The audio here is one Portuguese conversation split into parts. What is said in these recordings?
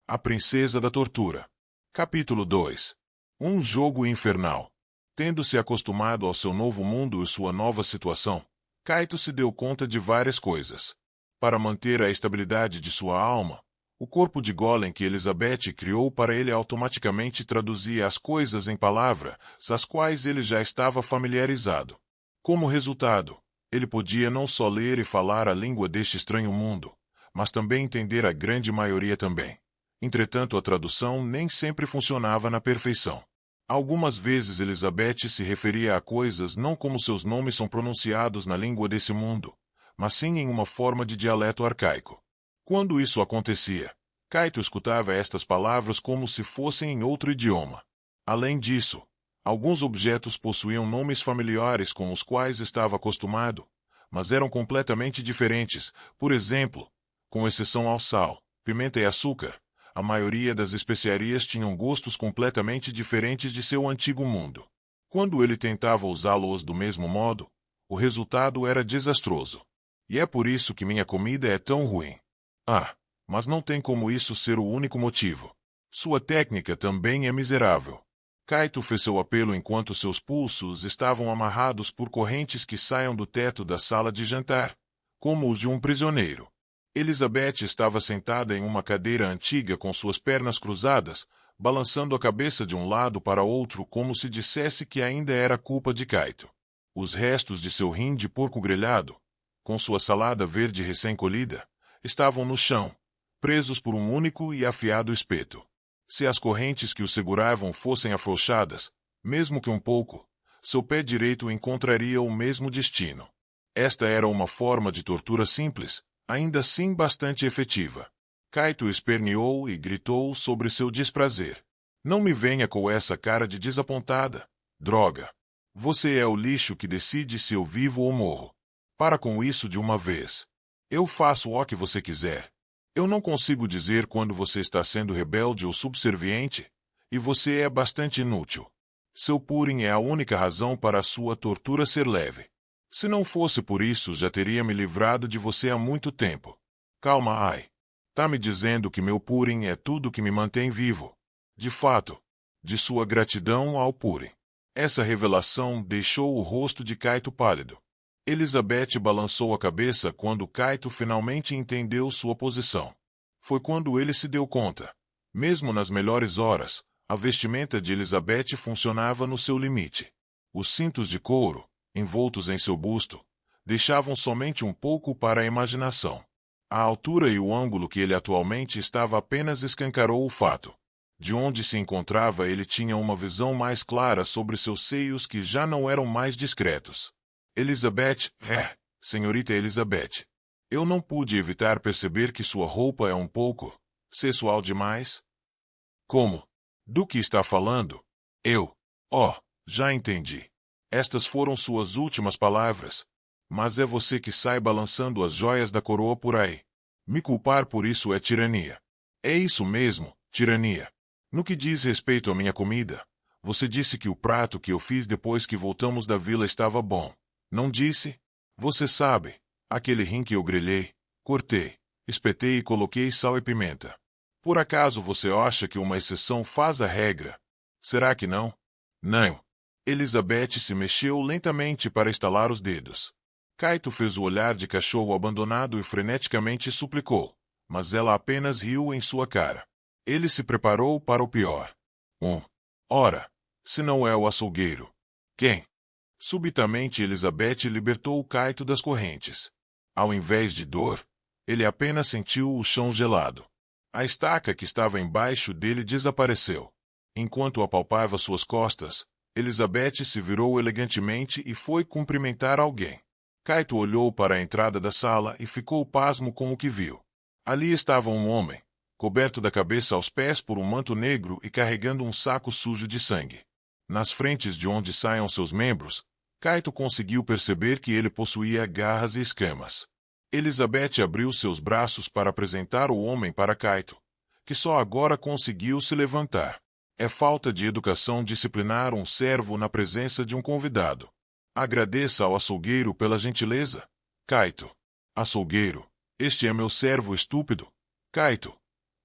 A Princesa da Tortura. Capítulo 2. Um jogo infernal. Tendo-se acostumado ao seu novo mundo e sua nova situação, Kaito se deu conta de várias coisas. Para manter a estabilidade de sua alma, o corpo de golem que Elizabeth criou para ele automaticamente traduzia as coisas em palavras, as quais ele já estava familiarizado. Como resultado, ele podia não só ler e falar a língua deste estranho mundo, mas também entender a grande maioria também. Entretanto, a tradução nem sempre funcionava na perfeição. Algumas vezes Elizabeth se referia a coisas não como seus nomes são pronunciados na língua desse mundo, mas sim em uma forma de dialeto arcaico. Quando isso acontecia, Kaito escutava estas palavras como se fossem em outro idioma. Além disso, alguns objetos possuíam nomes familiares com os quais estava acostumado, mas eram completamente diferentes. Por exemplo, com exceção ao sal, pimenta e açúcar, a maioria das especiarias tinham gostos completamente diferentes de seu antigo mundo. Quando ele tentava usá-los do mesmo modo, o resultado era desastroso. E é por isso que minha comida é tão ruim. Mas não tem como isso ser o único motivo. Sua técnica também é miserável. Kaito fez seu apelo enquanto seus pulsos estavam amarrados por correntes que saiam do teto da sala de jantar, como os de um prisioneiro. Elizabeth estava sentada em uma cadeira antiga com suas pernas cruzadas, balançando a cabeça de um lado para outro como se dissesse que ainda era culpa de Kaito. Os restos de seu rim de porco grelhado, com sua salada verde recém-colhida, estavam no chão, presos por um único e afiado espeto. Se as correntes que o seguravam fossem afrouxadas, mesmo que um pouco, seu pé direito encontraria o mesmo destino. Esta era uma forma de tortura simples, ainda assim bastante efetiva. Kaito esperneou e gritou sobre seu desprazer. Não me venha com essa cara de desapontada, droga. Você é o lixo que decide se eu vivo ou morro. Para com isso de uma vez. Eu faço o que você quiser. Eu não consigo dizer quando você está sendo rebelde ou subserviente, e você é bastante inútil. Seu purim é a única razão para a sua tortura ser leve. Se não fosse por isso, já teria me livrado de você há muito tempo. Calma, Tá me dizendo que meu purim é tudo que me mantém vivo. De fato, de sua gratidão ao purim. Essa revelação deixou o rosto de Kaito pálido. Elizabeth balançou a cabeça quando Kaito finalmente entendeu sua posição. Foi quando ele se deu conta. Mesmo nas melhores horas, a vestimenta de Elizabeth funcionava no seu limite. Os cintos de couro, envoltos em seu busto, deixavam somente um pouco para a imaginação. A altura e o ângulo que ele atualmente estava apenas escancarou o fato. De onde se encontrava ele tinha uma visão mais clara sobre seus seios que já não eram mais discretos. Elizabeth, senhorita Elizabeth. Eu não pude evitar perceber que sua roupa é um pouco sexual demais. Como? Do que está falando? Já entendi. Estas foram suas últimas palavras. Mas é você que sai balançando as joias da coroa por aí. Me culpar por isso é tirania. É isso mesmo, tirania. No que diz respeito à minha comida, você disse que o prato que eu fiz depois que voltamos da vila estava bom. Não disse? Você sabe, aquele rim que eu grelhei, cortei, espetei e coloquei sal e pimenta. Por acaso você acha que uma exceção faz a regra? Será que não? Não. Elizabeth se mexeu lentamente para estalar os dedos. Kaito fez o olhar de cachorro abandonado e freneticamente suplicou, mas ela apenas riu em sua cara. Ele se preparou para o pior. Ora, se não é o açougueiro. Quem? Subitamente Elizabeth libertou Kaito das correntes. Ao invés de dor, ele apenas sentiu o chão gelado. A estaca que estava embaixo dele desapareceu. Enquanto apalpava suas costas, Elizabeth se virou elegantemente e foi cumprimentar alguém. Kaito olhou para a entrada da sala e ficou pasmo com o que viu. Ali estava um homem, coberto da cabeça aos pés por um manto negro e carregando um saco sujo de sangue. Nas frentes de onde saiam seus membros, Kaito conseguiu perceber que ele possuía garras e escamas. Elizabeth abriu seus braços para apresentar o homem para Kaito, que só agora conseguiu se levantar. É falta de educação disciplinar um servo na presença de um convidado. Agradeça ao açougueiro pela gentileza. Kaito. Açougueiro, este é meu servo estúpido. Kaito.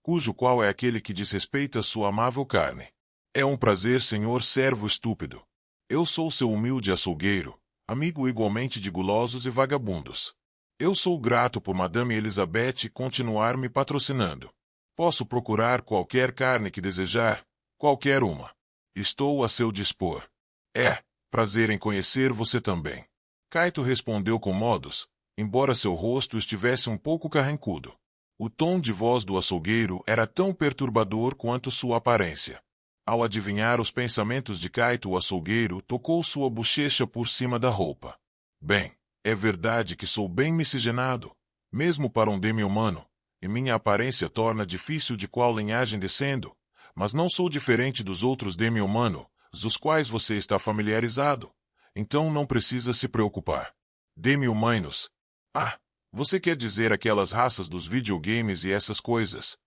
cujo qual é aquele que desrespeita sua amável carne. É um prazer, senhor servo estúpido. Eu sou seu humilde açougueiro, amigo igualmente de gulosos e vagabundos. Eu sou grato por Madame Elizabeth continuar me patrocinando. Posso procurar qualquer carne que desejar, qualquer uma. Estou a seu dispor. Prazer em conhecer você também. Kaito respondeu com modos, embora seu rosto estivesse um pouco carrancudo. O tom de voz do açougueiro era tão perturbador quanto sua aparência. Ao adivinhar os pensamentos de Kaito, o açougueiro tocou sua bochecha por cima da roupa. Bem, é verdade que sou bem miscigenado, mesmo para um demi-humano, e minha aparência torna difícil de qual linhagem descendo, mas não sou diferente dos outros demi-humanos, dos quais você está familiarizado, então não precisa se preocupar. Demi-humanos? Você quer dizer aquelas raças dos videogames e essas coisas?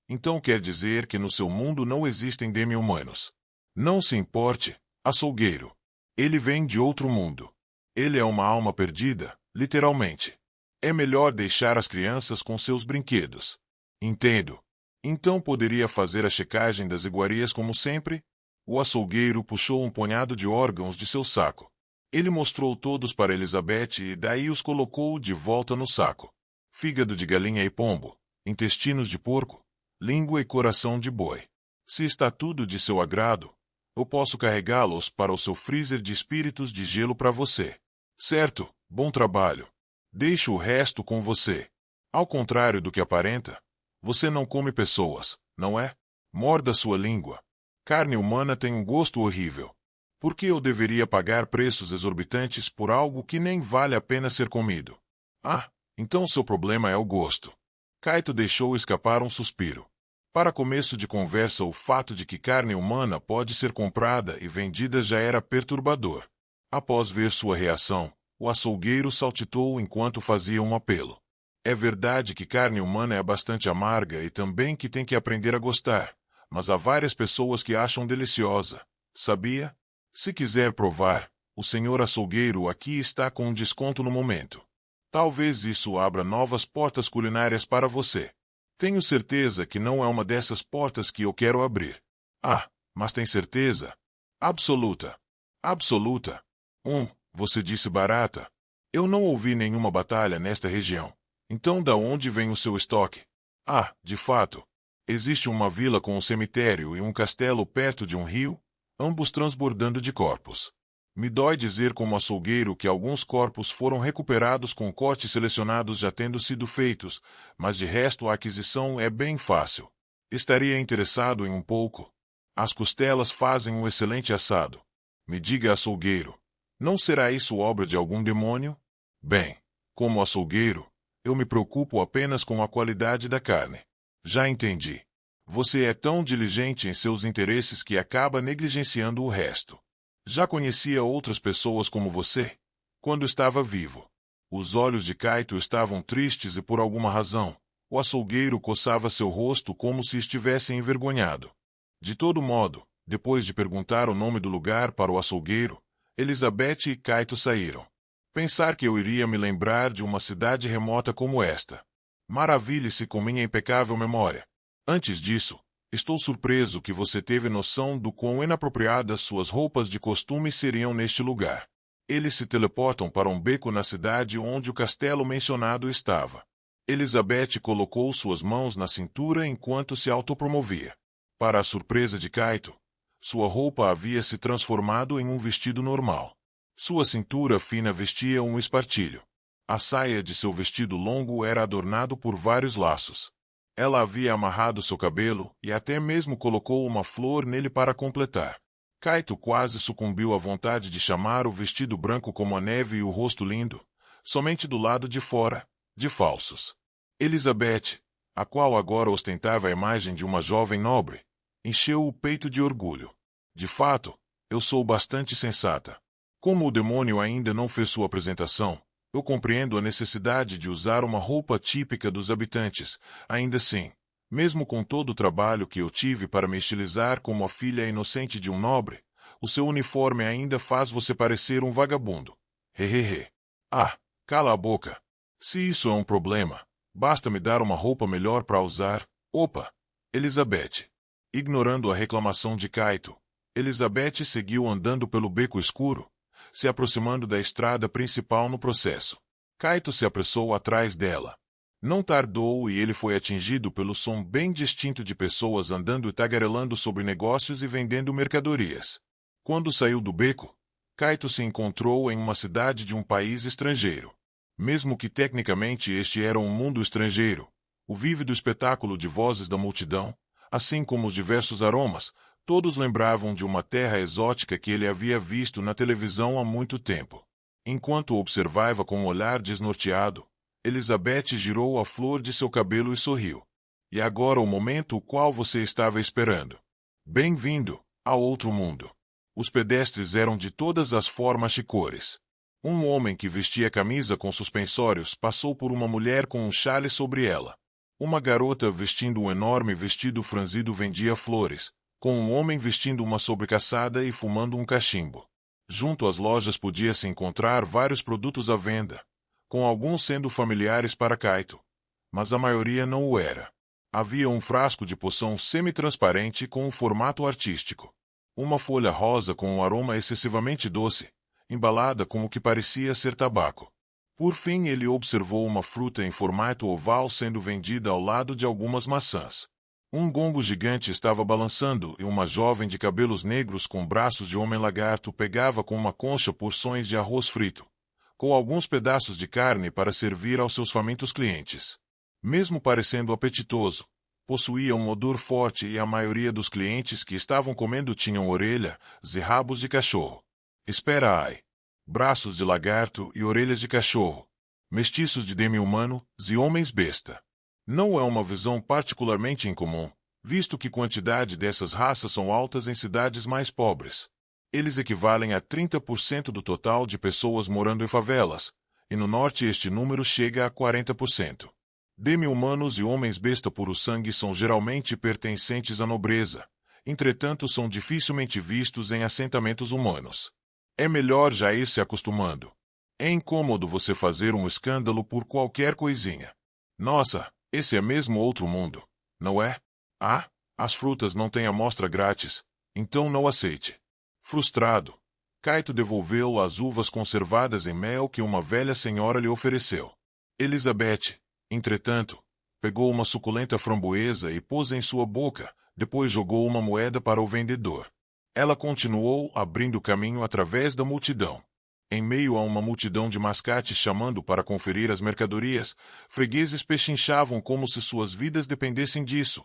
Então quer dizer que no seu mundo não existem demi-humanos. Não se importe, açougueiro. Ele vem de outro mundo. Ele é uma alma perdida, literalmente. É melhor deixar as crianças com seus brinquedos. Entendo. Então poderia fazer a checagem das iguarias como sempre? O açougueiro puxou um punhado de órgãos de seu saco. Ele mostrou todos para Elizabeth e daí os colocou de volta no saco. Fígado de galinha e pombo, intestinos de porco, língua e coração de boi. Se está tudo de seu agrado, eu posso carregá-los para o seu freezer de espíritos de gelo para você. Certo, bom trabalho. Deixo o resto com você. Ao contrário do que aparenta, você não come pessoas, não é? Morda sua língua. Carne humana tem um gosto horrível. Por que eu deveria pagar preços exorbitantes por algo que nem vale a pena ser comido? Então seu problema é o gosto. Kaito deixou escapar um suspiro. Para começo de conversa, o fato de que carne humana pode ser comprada e vendida já era perturbador. Após ver sua reação, o açougueiro saltitou enquanto fazia um apelo. É verdade que carne humana é bastante amarga e também que tem que aprender a gostar, mas há várias pessoas que acham deliciosa, sabia? Se quiser provar, o senhor açougueiro aqui está com um desconto no momento. Talvez isso abra novas portas culinárias para você. Tenho certeza que não é uma dessas portas que eu quero abrir. Mas tem certeza? Absoluta. Absoluta. Você disse barata. Eu não ouvi nenhuma batalha nesta região. Então da onde vem o seu estoque? De fato. Existe uma vila com um cemitério e um castelo perto de um rio, ambos transbordando de corpos. Me dói dizer como açougueiro que alguns corpos foram recuperados com cortes selecionados já tendo sido feitos, mas de resto a aquisição é bem fácil. Estaria interessado em um pouco? As costelas fazem um excelente assado. Me diga, açougueiro, não será isso obra de algum demônio? Bem, como açougueiro, eu me preocupo apenas com a qualidade da carne. Já entendi. Você é tão diligente em seus interesses que acaba negligenciando o resto. Já conhecia outras pessoas como você? Quando estava vivo. Os olhos de Kaito estavam tristes e por alguma razão, o açougueiro coçava seu rosto como se estivesse envergonhado. De todo modo, depois de perguntar o nome do lugar para o açougueiro, Elizabeth e Kaito saíram. Pensar que eu iria me lembrar de uma cidade remota como esta. Maravilhe-se com minha impecável memória. Antes disso, estou surpreso que você teve noção do quão inapropriadas suas roupas de costume seriam neste lugar. Eles se teleportam para um beco na cidade onde o castelo mencionado estava. Elizabeth colocou suas mãos na cintura enquanto se autopromovia. Para a surpresa de Kaito, sua roupa havia se transformado em um vestido normal. Sua cintura fina vestia um espartilho. A saia de seu vestido longo era adornado por vários laços. Ela havia amarrado seu cabelo e até mesmo colocou uma flor nele para completar. Kaito quase sucumbiu à vontade de chamar o vestido branco como a neve e o rosto lindo, somente do lado de fora, de falsos. Elizabeth, a qual agora ostentava a imagem de uma jovem nobre, encheu o peito de orgulho. De fato, eu sou bastante sensata. Como o demônio ainda não fez sua apresentação, eu compreendo a necessidade de usar uma roupa típica dos habitantes. Ainda assim, mesmo com todo o trabalho que eu tive para me estilizar como a filha inocente de um nobre, o seu uniforme ainda faz você parecer um vagabundo. Hehehe. Cala a boca. Se isso é um problema, basta me dar uma roupa melhor para usar. Opa! Elizabeth. Ignorando a reclamação de Kaito, Elizabeth seguiu andando pelo beco escuro, se aproximando da estrada principal no processo. Kaito se apressou atrás dela. Não tardou e ele foi atingido pelo som bem distinto de pessoas andando e tagarelando sobre negócios e vendendo mercadorias. Quando saiu do beco, Kaito se encontrou em uma cidade de um país estrangeiro. Mesmo que tecnicamente este era um mundo estrangeiro, o vívido espetáculo de vozes da multidão, assim como os diversos aromas, todos lembravam de uma terra exótica que ele havia visto na televisão há muito tempo. Enquanto observava com um olhar desnorteado, Elizabeth girou a flor de seu cabelo e sorriu. E agora o momento o qual você estava esperando. Bem-vindo ao outro mundo. Os pedestres eram de todas as formas e cores. Um homem que vestia camisa com suspensórios passou por uma mulher com um chale sobre ela. Uma garota vestindo um enorme vestido franzido vendia flores, com um homem vestindo uma sobrecaçada e fumando um cachimbo. Junto às lojas podia-se encontrar vários produtos à venda, com alguns sendo familiares para Kaito, mas a maioria não o era. Havia um frasco de poção semi-transparente com um formato artístico. Uma folha rosa com um aroma excessivamente doce, embalada com o que parecia ser tabaco. Por fim, ele observou uma fruta em formato oval sendo vendida ao lado de algumas maçãs. Um gongo gigante estava balançando e uma jovem de cabelos negros com braços de homem-lagarto pegava com uma concha porções de arroz frito, com alguns pedaços de carne para servir aos seus famintos clientes. Mesmo parecendo apetitoso, possuía um odor forte e a maioria dos clientes que estavam comendo tinham orelhas e rabos de cachorro. Espera aí. Braços de lagarto e orelhas de cachorro. Mestiços de demi-humano e homens besta. Não é uma visão particularmente incomum, visto que quantidade dessas raças são altas em cidades mais pobres. Eles equivalem a 30% do total de pessoas morando em favelas, e no norte este número chega a 40%. Demi-humanos e homens besta puro sangue são geralmente pertencentes à nobreza, entretanto são dificilmente vistos em assentamentos humanos. É melhor já ir se acostumando. É incômodo você fazer um escândalo por qualquer coisinha. Nossa, esse é mesmo outro mundo, não é? Ah, as frutas não têm amostra grátis, então não aceite. Frustrado, Kaito devolveu as uvas conservadas em mel que uma velha senhora lhe ofereceu. Elizabeth, entretanto, pegou uma suculenta framboesa e pôs em sua boca, depois jogou uma moeda para o vendedor. Ela continuou abrindo caminho através da multidão. Em meio a uma multidão de mascates chamando para conferir as mercadorias, fregueses pechinchavam como se suas vidas dependessem disso,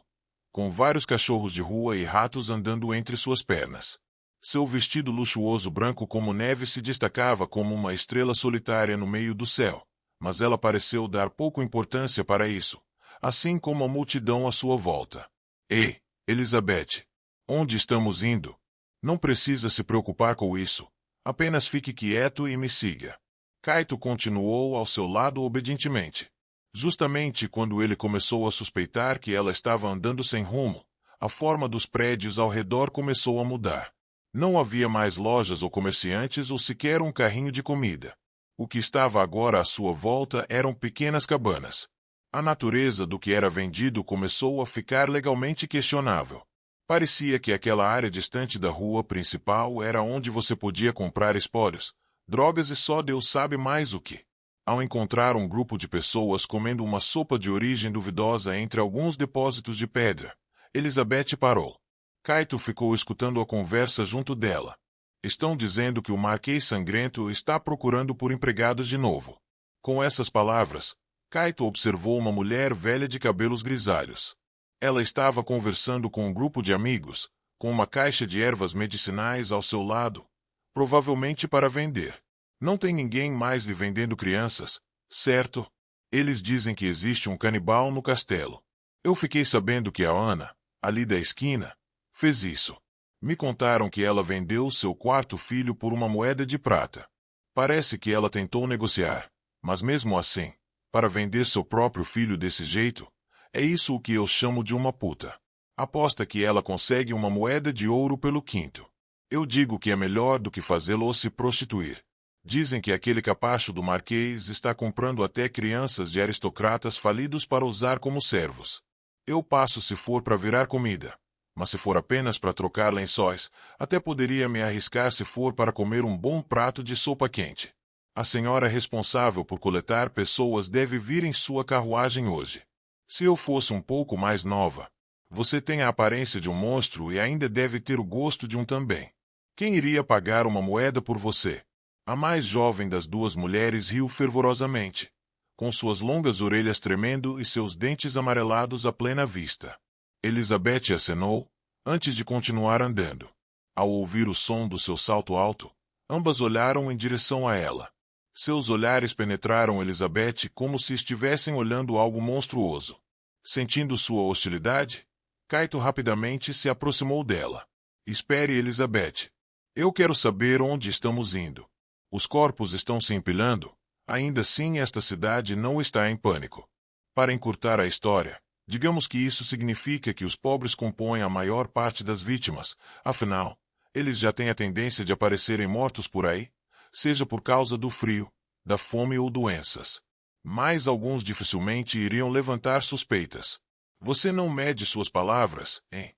com vários cachorros de rua e ratos andando entre suas pernas. Seu vestido luxuoso branco como neve se destacava como uma estrela solitária no meio do céu, mas ela pareceu dar pouca importância para isso, assim como a multidão à sua volta. Ei, Elizabeth, onde estamos indo? Não precisa se preocupar com isso. Apenas fique quieto e me siga. Kaito continuou ao seu lado obedientemente. Justamente quando ele começou a suspeitar que ela estava andando sem rumo, a forma dos prédios ao redor começou a mudar. Não havia mais lojas ou comerciantes ou sequer um carrinho de comida. O que estava agora à sua volta eram pequenas cabanas. A natureza do que era vendido começou a ficar legalmente questionável. Parecia que aquela área distante da rua principal era onde você podia comprar espólios, drogas e só Deus sabe mais o que. Ao encontrar um grupo de pessoas comendo uma sopa de origem duvidosa entre alguns depósitos de pedra, Elizabeth parou. Kaito ficou escutando a conversa junto dela. Estão dizendo que o Marquês Sangrento está procurando por empregados de novo. Com essas palavras, Kaito observou uma mulher velha de cabelos grisalhos. Ela estava conversando com um grupo de amigos, com uma caixa de ervas medicinais ao seu lado, provavelmente para vender. Não tem ninguém mais lhe vendendo crianças, certo? Eles dizem que existe um canibal no castelo. Eu fiquei sabendo que a Ana, ali da esquina, fez isso. Me contaram que ela vendeu seu quarto filho por uma moeda de prata. Parece que ela tentou negociar, mas mesmo assim, para vender seu próprio filho desse jeito, é isso o que eu chamo de uma puta. Aposta que ela consegue uma moeda de ouro pelo quinto. Eu digo que é melhor do que fazê-lo se prostituir. Dizem que aquele capacho do Marquês está comprando até crianças de aristocratas falidos para usar como servos. Eu passo se for para virar comida. Mas se for apenas para trocar lençóis, até poderia me arriscar se for para comer um bom prato de sopa quente. A senhora responsável por coletar pessoas deve vir em sua carruagem hoje. Se eu fosse um pouco mais nova, você tem a aparência de um monstro e ainda deve ter o gosto de um também. Quem iria pagar uma moeda por você? A mais jovem das duas mulheres riu fervorosamente, com suas longas orelhas tremendo e seus dentes amarelados à plena vista. Elizabeth acenou, antes de continuar andando. Ao ouvir o som do seu salto alto, ambas olharam em direção a ela. Seus olhares penetraram Elizabeth como se estivessem olhando algo monstruoso. Sentindo sua hostilidade, Kaito rapidamente se aproximou dela. Espere, Elizabeth. Eu quero saber onde estamos indo. Os corpos estão se empilhando, ainda assim esta cidade não está em pânico. Para encurtar a história, digamos que isso significa que os pobres compõem a maior parte das vítimas, afinal, eles já têm a tendência de aparecerem mortos por aí, seja por causa do frio, da fome ou doenças. Mas alguns dificilmente iriam levantar suspeitas. Você não mede suas palavras, hein?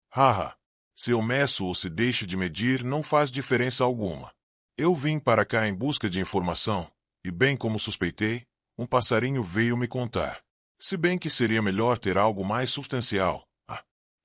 Haha. Se eu meço ou se deixo de medir não faz diferença alguma. Eu vim para cá em busca de informação, e bem como suspeitei, um passarinho veio me contar. Se bem que seria melhor ter algo mais substancial.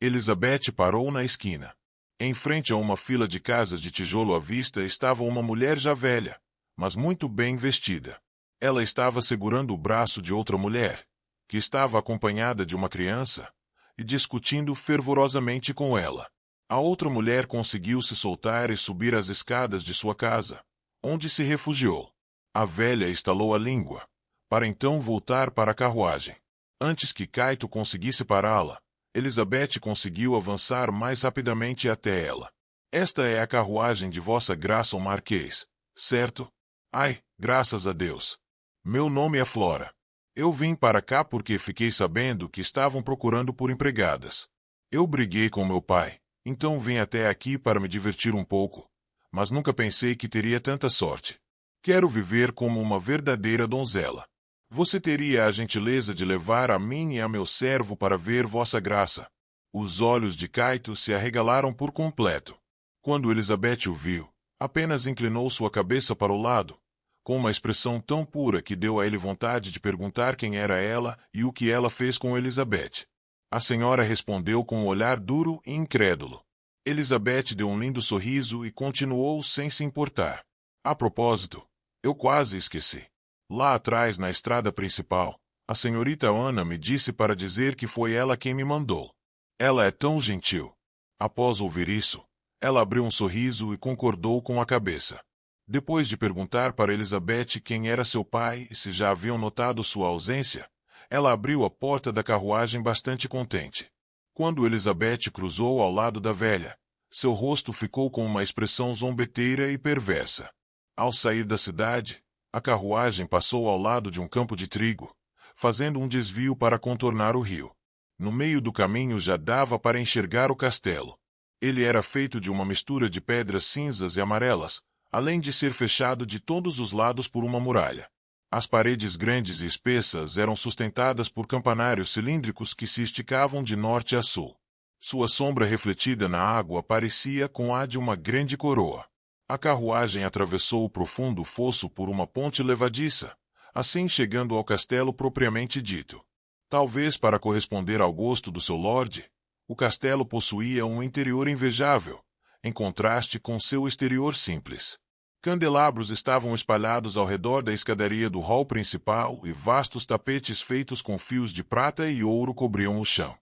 Elizabeth parou na esquina. Em frente a uma fila de casas de tijolo à vista estava uma mulher já velha, mas muito bem vestida. Ela estava segurando o braço de outra mulher, que estava acompanhada de uma criança, e discutindo fervorosamente com ela. A outra mulher conseguiu se soltar e subir as escadas de sua casa, onde se refugiou. A velha estalou a língua, para então voltar para a carruagem. Antes que Kaito conseguisse pará-la, Elizabeth conseguiu avançar mais rapidamente até ela. Esta é a carruagem de Vossa Graça o Marquês, certo? Ai, graças a Deus. Meu nome é Flora. Eu vim para cá porque fiquei sabendo que estavam procurando por empregadas. Eu briguei com meu pai, então vim até aqui para me divertir um pouco, mas nunca pensei que teria tanta sorte. Quero viver como uma verdadeira donzela. Você teria a gentileza de levar a mim e a meu servo para ver Vossa Graça. Os olhos de Kaito se arregalaram por completo. Quando Elizabeth o viu, apenas inclinou sua cabeça para o lado, com uma expressão tão pura que deu a ele vontade de perguntar quem era ela e o que ela fez com Elizabeth. A senhora respondeu com um olhar duro e incrédulo. Elizabeth deu um lindo sorriso e continuou sem se importar. A propósito, eu quase esqueci. Lá atrás, na estrada principal, a senhorita Ana me disse para dizer que foi ela quem me mandou. Ela é tão gentil. Após ouvir isso, ela abriu um sorriso e concordou com a cabeça. Depois de perguntar para Elizabeth quem era seu pai e se já haviam notado sua ausência, ela abriu a porta da carruagem bastante contente. Quando Elizabeth cruzou ao lado da velha, seu rosto ficou com uma expressão zombeteira e perversa. Ao sair da cidade, a carruagem passou ao lado de um campo de trigo, fazendo um desvio para contornar o rio. No meio do caminho já dava para enxergar o castelo. Ele era feito de uma mistura de pedras cinzas e amarelas, além de ser fechado de todos os lados por uma muralha. As paredes grandes e espessas eram sustentadas por campanários cilíndricos que se esticavam de norte a sul. Sua sombra refletida na água parecia com a de uma grande coroa. A carruagem atravessou o profundo fosso por uma ponte levadiça, assim chegando ao castelo propriamente dito. Talvez para corresponder ao gosto do seu lorde, o castelo possuía um interior invejável, em contraste com seu exterior simples. Candelabros estavam espalhados ao redor da escadaria do hall principal e vastos tapetes feitos com fios de prata e ouro cobriam o chão.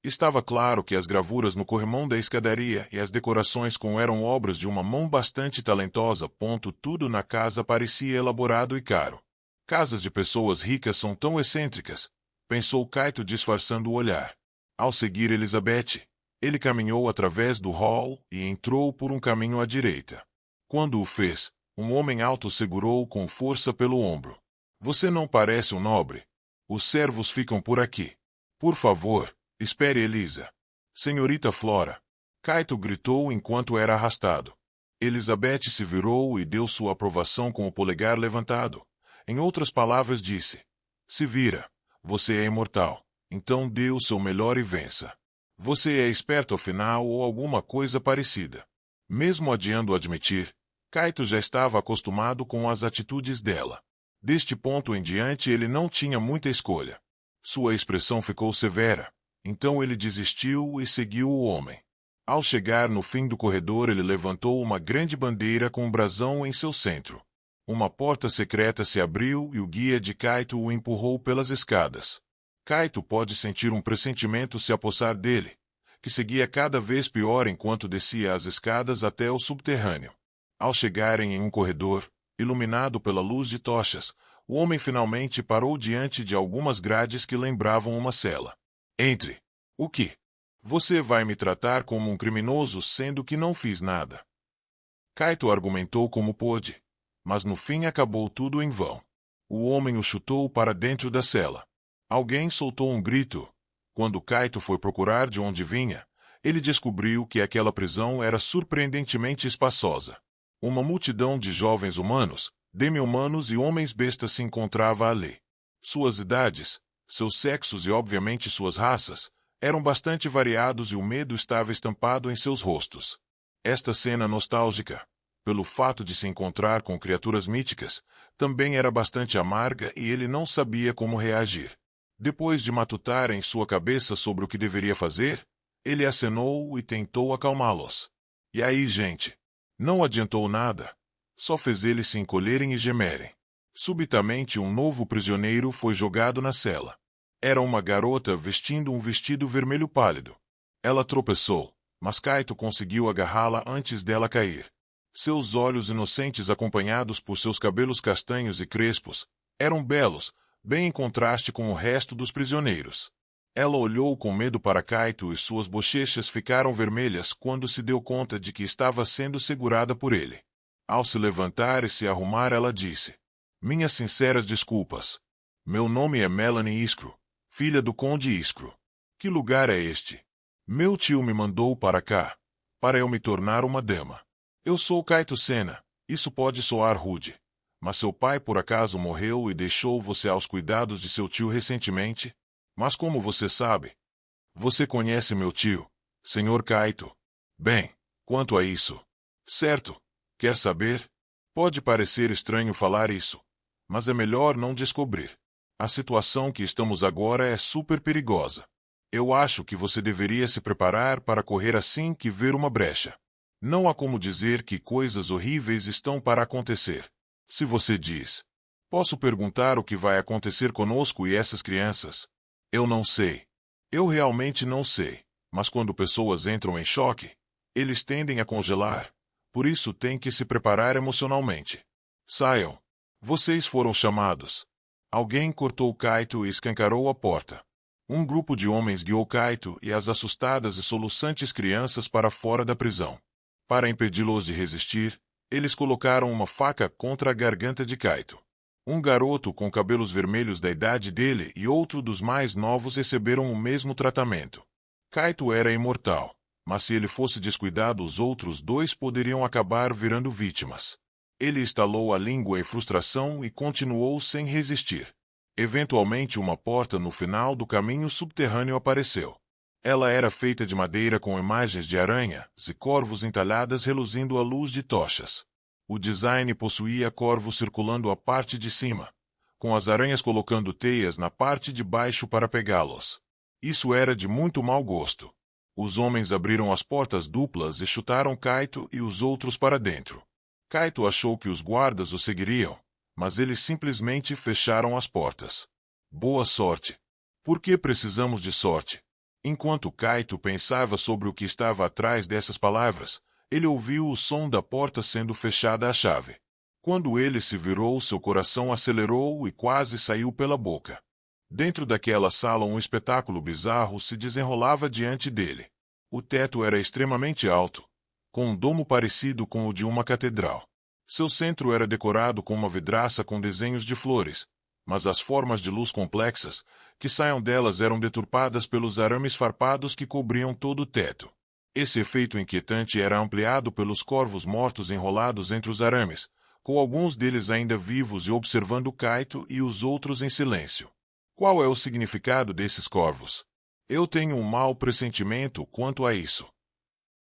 Estava claro que as gravuras no corrimão da escadaria e as decorações eram obras de uma mão bastante talentosa. Tudo na casa parecia elaborado e caro. Casas de pessoas ricas são tão excêntricas, pensou Kaito disfarçando o olhar. Ao seguir Elizabeth, ele caminhou através do hall e entrou por um caminho à direita. Quando o fez, um homem alto segurou-o com força pelo ombro. Você não parece um nobre. Os servos ficam por aqui. Por favor, espere, Elisa. Senhorita Flora. Kaito gritou enquanto era arrastado. Elizabeth se virou e deu sua aprovação com o polegar levantado. Em outras palavras disse: se vira, você é imortal. Então dê o seu melhor e vença. Você é esperto afinal ou alguma coisa parecida. Mesmo adiando admitir, Kaito já estava acostumado com as atitudes dela. Deste ponto em diante ele não tinha muita escolha. Sua expressão ficou severa, então ele desistiu e seguiu o homem. Ao chegar no fim do corredor ele levantou uma grande bandeira com um brasão em seu centro. Uma porta secreta se abriu e o guia de Kaito o empurrou pelas escadas. Kaito pôde sentir um pressentimento se apossar dele, que seguia cada vez pior enquanto descia as escadas até o subterrâneo. Ao chegarem em um corredor, iluminado pela luz de tochas, o homem finalmente parou diante de algumas grades que lembravam uma cela. Entre. O que? Você vai me tratar como um criminoso sendo que não fiz nada. Kaito argumentou como pôde, mas no fim acabou tudo em vão. O homem o chutou para dentro da cela. Alguém soltou um grito. Quando Kaito foi procurar de onde vinha, ele descobriu que aquela prisão era surpreendentemente espaçosa. Uma multidão de jovens humanos, demi-humanos e homens-bestas se encontrava ali. Suas idades, seus sexos e obviamente suas raças, eram bastante variados e o medo estava estampado em seus rostos. Esta cena nostálgica, pelo fato de se encontrar com criaturas míticas, também era bastante amarga e ele não sabia como reagir. Depois de matutar em sua cabeça sobre o que deveria fazer, ele acenou e tentou acalmá-los. E aí, gente? Não adiantou nada. Só fez eles se encolherem e gemerem. Subitamente um novo prisioneiro foi jogado na cela. Era uma garota vestindo um vestido vermelho pálido. Ela tropeçou, mas Kaito conseguiu agarrá-la antes dela cair. Seus olhos inocentes acompanhados por seus cabelos castanhos e crespos, eram belos, bem em contraste com o resto dos prisioneiros. Ela olhou com medo para Kaito e suas bochechas ficaram vermelhas quando se deu conta de que estava sendo segurada por ele. Ao se levantar e se arrumar ela disse: "Minhas sinceras desculpas. Meu nome é Melanie Iskru, filha do Conde Iskru. Que lugar é este? Meu tio me mandou para cá, para eu me tornar uma dama. Eu sou Kaito Sena, isso pode soar rude. Mas seu pai por acaso morreu e deixou você aos cuidados de seu tio recentemente? Mas como você sabe? Você conhece meu tio, Sr. Kaito? Bem, quanto a isso. Certo, quer saber? Pode parecer estranho falar isso, mas é melhor não descobrir. A situação que estamos agora é super perigosa. Eu acho que você deveria se preparar para correr assim que ver uma brecha. Não há como dizer que coisas horríveis estão para acontecer. Se você diz, posso perguntar o que vai acontecer conosco e essas crianças? Eu não sei. Eu realmente não sei. Mas quando pessoas entram em choque, eles tendem a congelar. Por isso tem que se preparar emocionalmente. Saiam. Vocês foram chamados. Alguém cortou Kaito e escancarou a porta. Um grupo de homens guiou Kaito e as assustadas e soluçantes crianças para fora da prisão. Para impedi-los de resistir, eles colocaram uma faca contra a garganta de Kaito. Um garoto com cabelos vermelhos da idade dele e outro dos mais novos receberam o mesmo tratamento. Kaito era imortal, mas se ele fosse descuidado os outros dois poderiam acabar virando vítimas. Ele estalou a língua em frustração e continuou sem resistir. Eventualmente uma porta no final do caminho subterrâneo apareceu. Ela era feita de madeira com imagens de aranhas e corvos entalhadas reluzindo à luz de tochas. O design possuía corvos circulando a parte de cima, com as aranhas colocando teias na parte de baixo para pegá-los. Isso era de muito mau gosto. Os homens abriram as portas duplas e chutaram Kaito e os outros para dentro. Kaito achou que os guardas o seguiriam, mas eles simplesmente fecharam as portas. Boa sorte. Por que precisamos de sorte? Enquanto Kaito pensava sobre o que estava atrás dessas palavras, ele ouviu o som da porta sendo fechada à chave. Quando ele se virou, seu coração acelerou e quase saiu pela boca. Dentro daquela sala um espetáculo bizarro se desenrolava diante dele. O teto era extremamente alto, com um domo parecido com o de uma catedral. Seu centro era decorado com uma vidraça com desenhos de flores, mas as formas de luz complexas que saiam delas eram deturpadas pelos arames farpados que cobriam todo o teto. Esse efeito inquietante era ampliado pelos corvos mortos enrolados entre os arames, com alguns deles ainda vivos e observando Kaito e os outros em silêncio. Qual é o significado desses corvos? Eu tenho um mau pressentimento quanto a isso.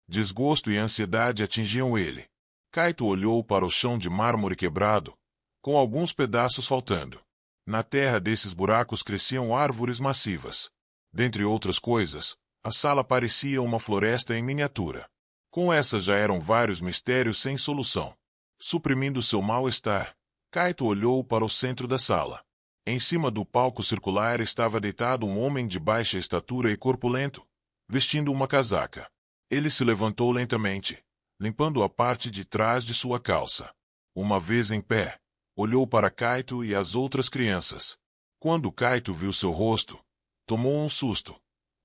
Desgosto e ansiedade atingiam ele. Kaito olhou para o chão de mármore quebrado, com alguns pedaços faltando. Na terra desses buracos cresciam árvores massivas. Dentre outras coisas, a sala parecia uma floresta em miniatura. Com essas já eram vários mistérios sem solução. Suprimindo seu mal-estar, Kaito olhou para o centro da sala. Em cima do palco circular estava deitado um homem de baixa estatura e corpulento, vestindo uma casaca. Ele se levantou lentamente, limpando a parte de trás de sua calça. Uma vez em pé, olhou para Kaito e as outras crianças. Quando Kaito viu seu rosto, tomou um susto,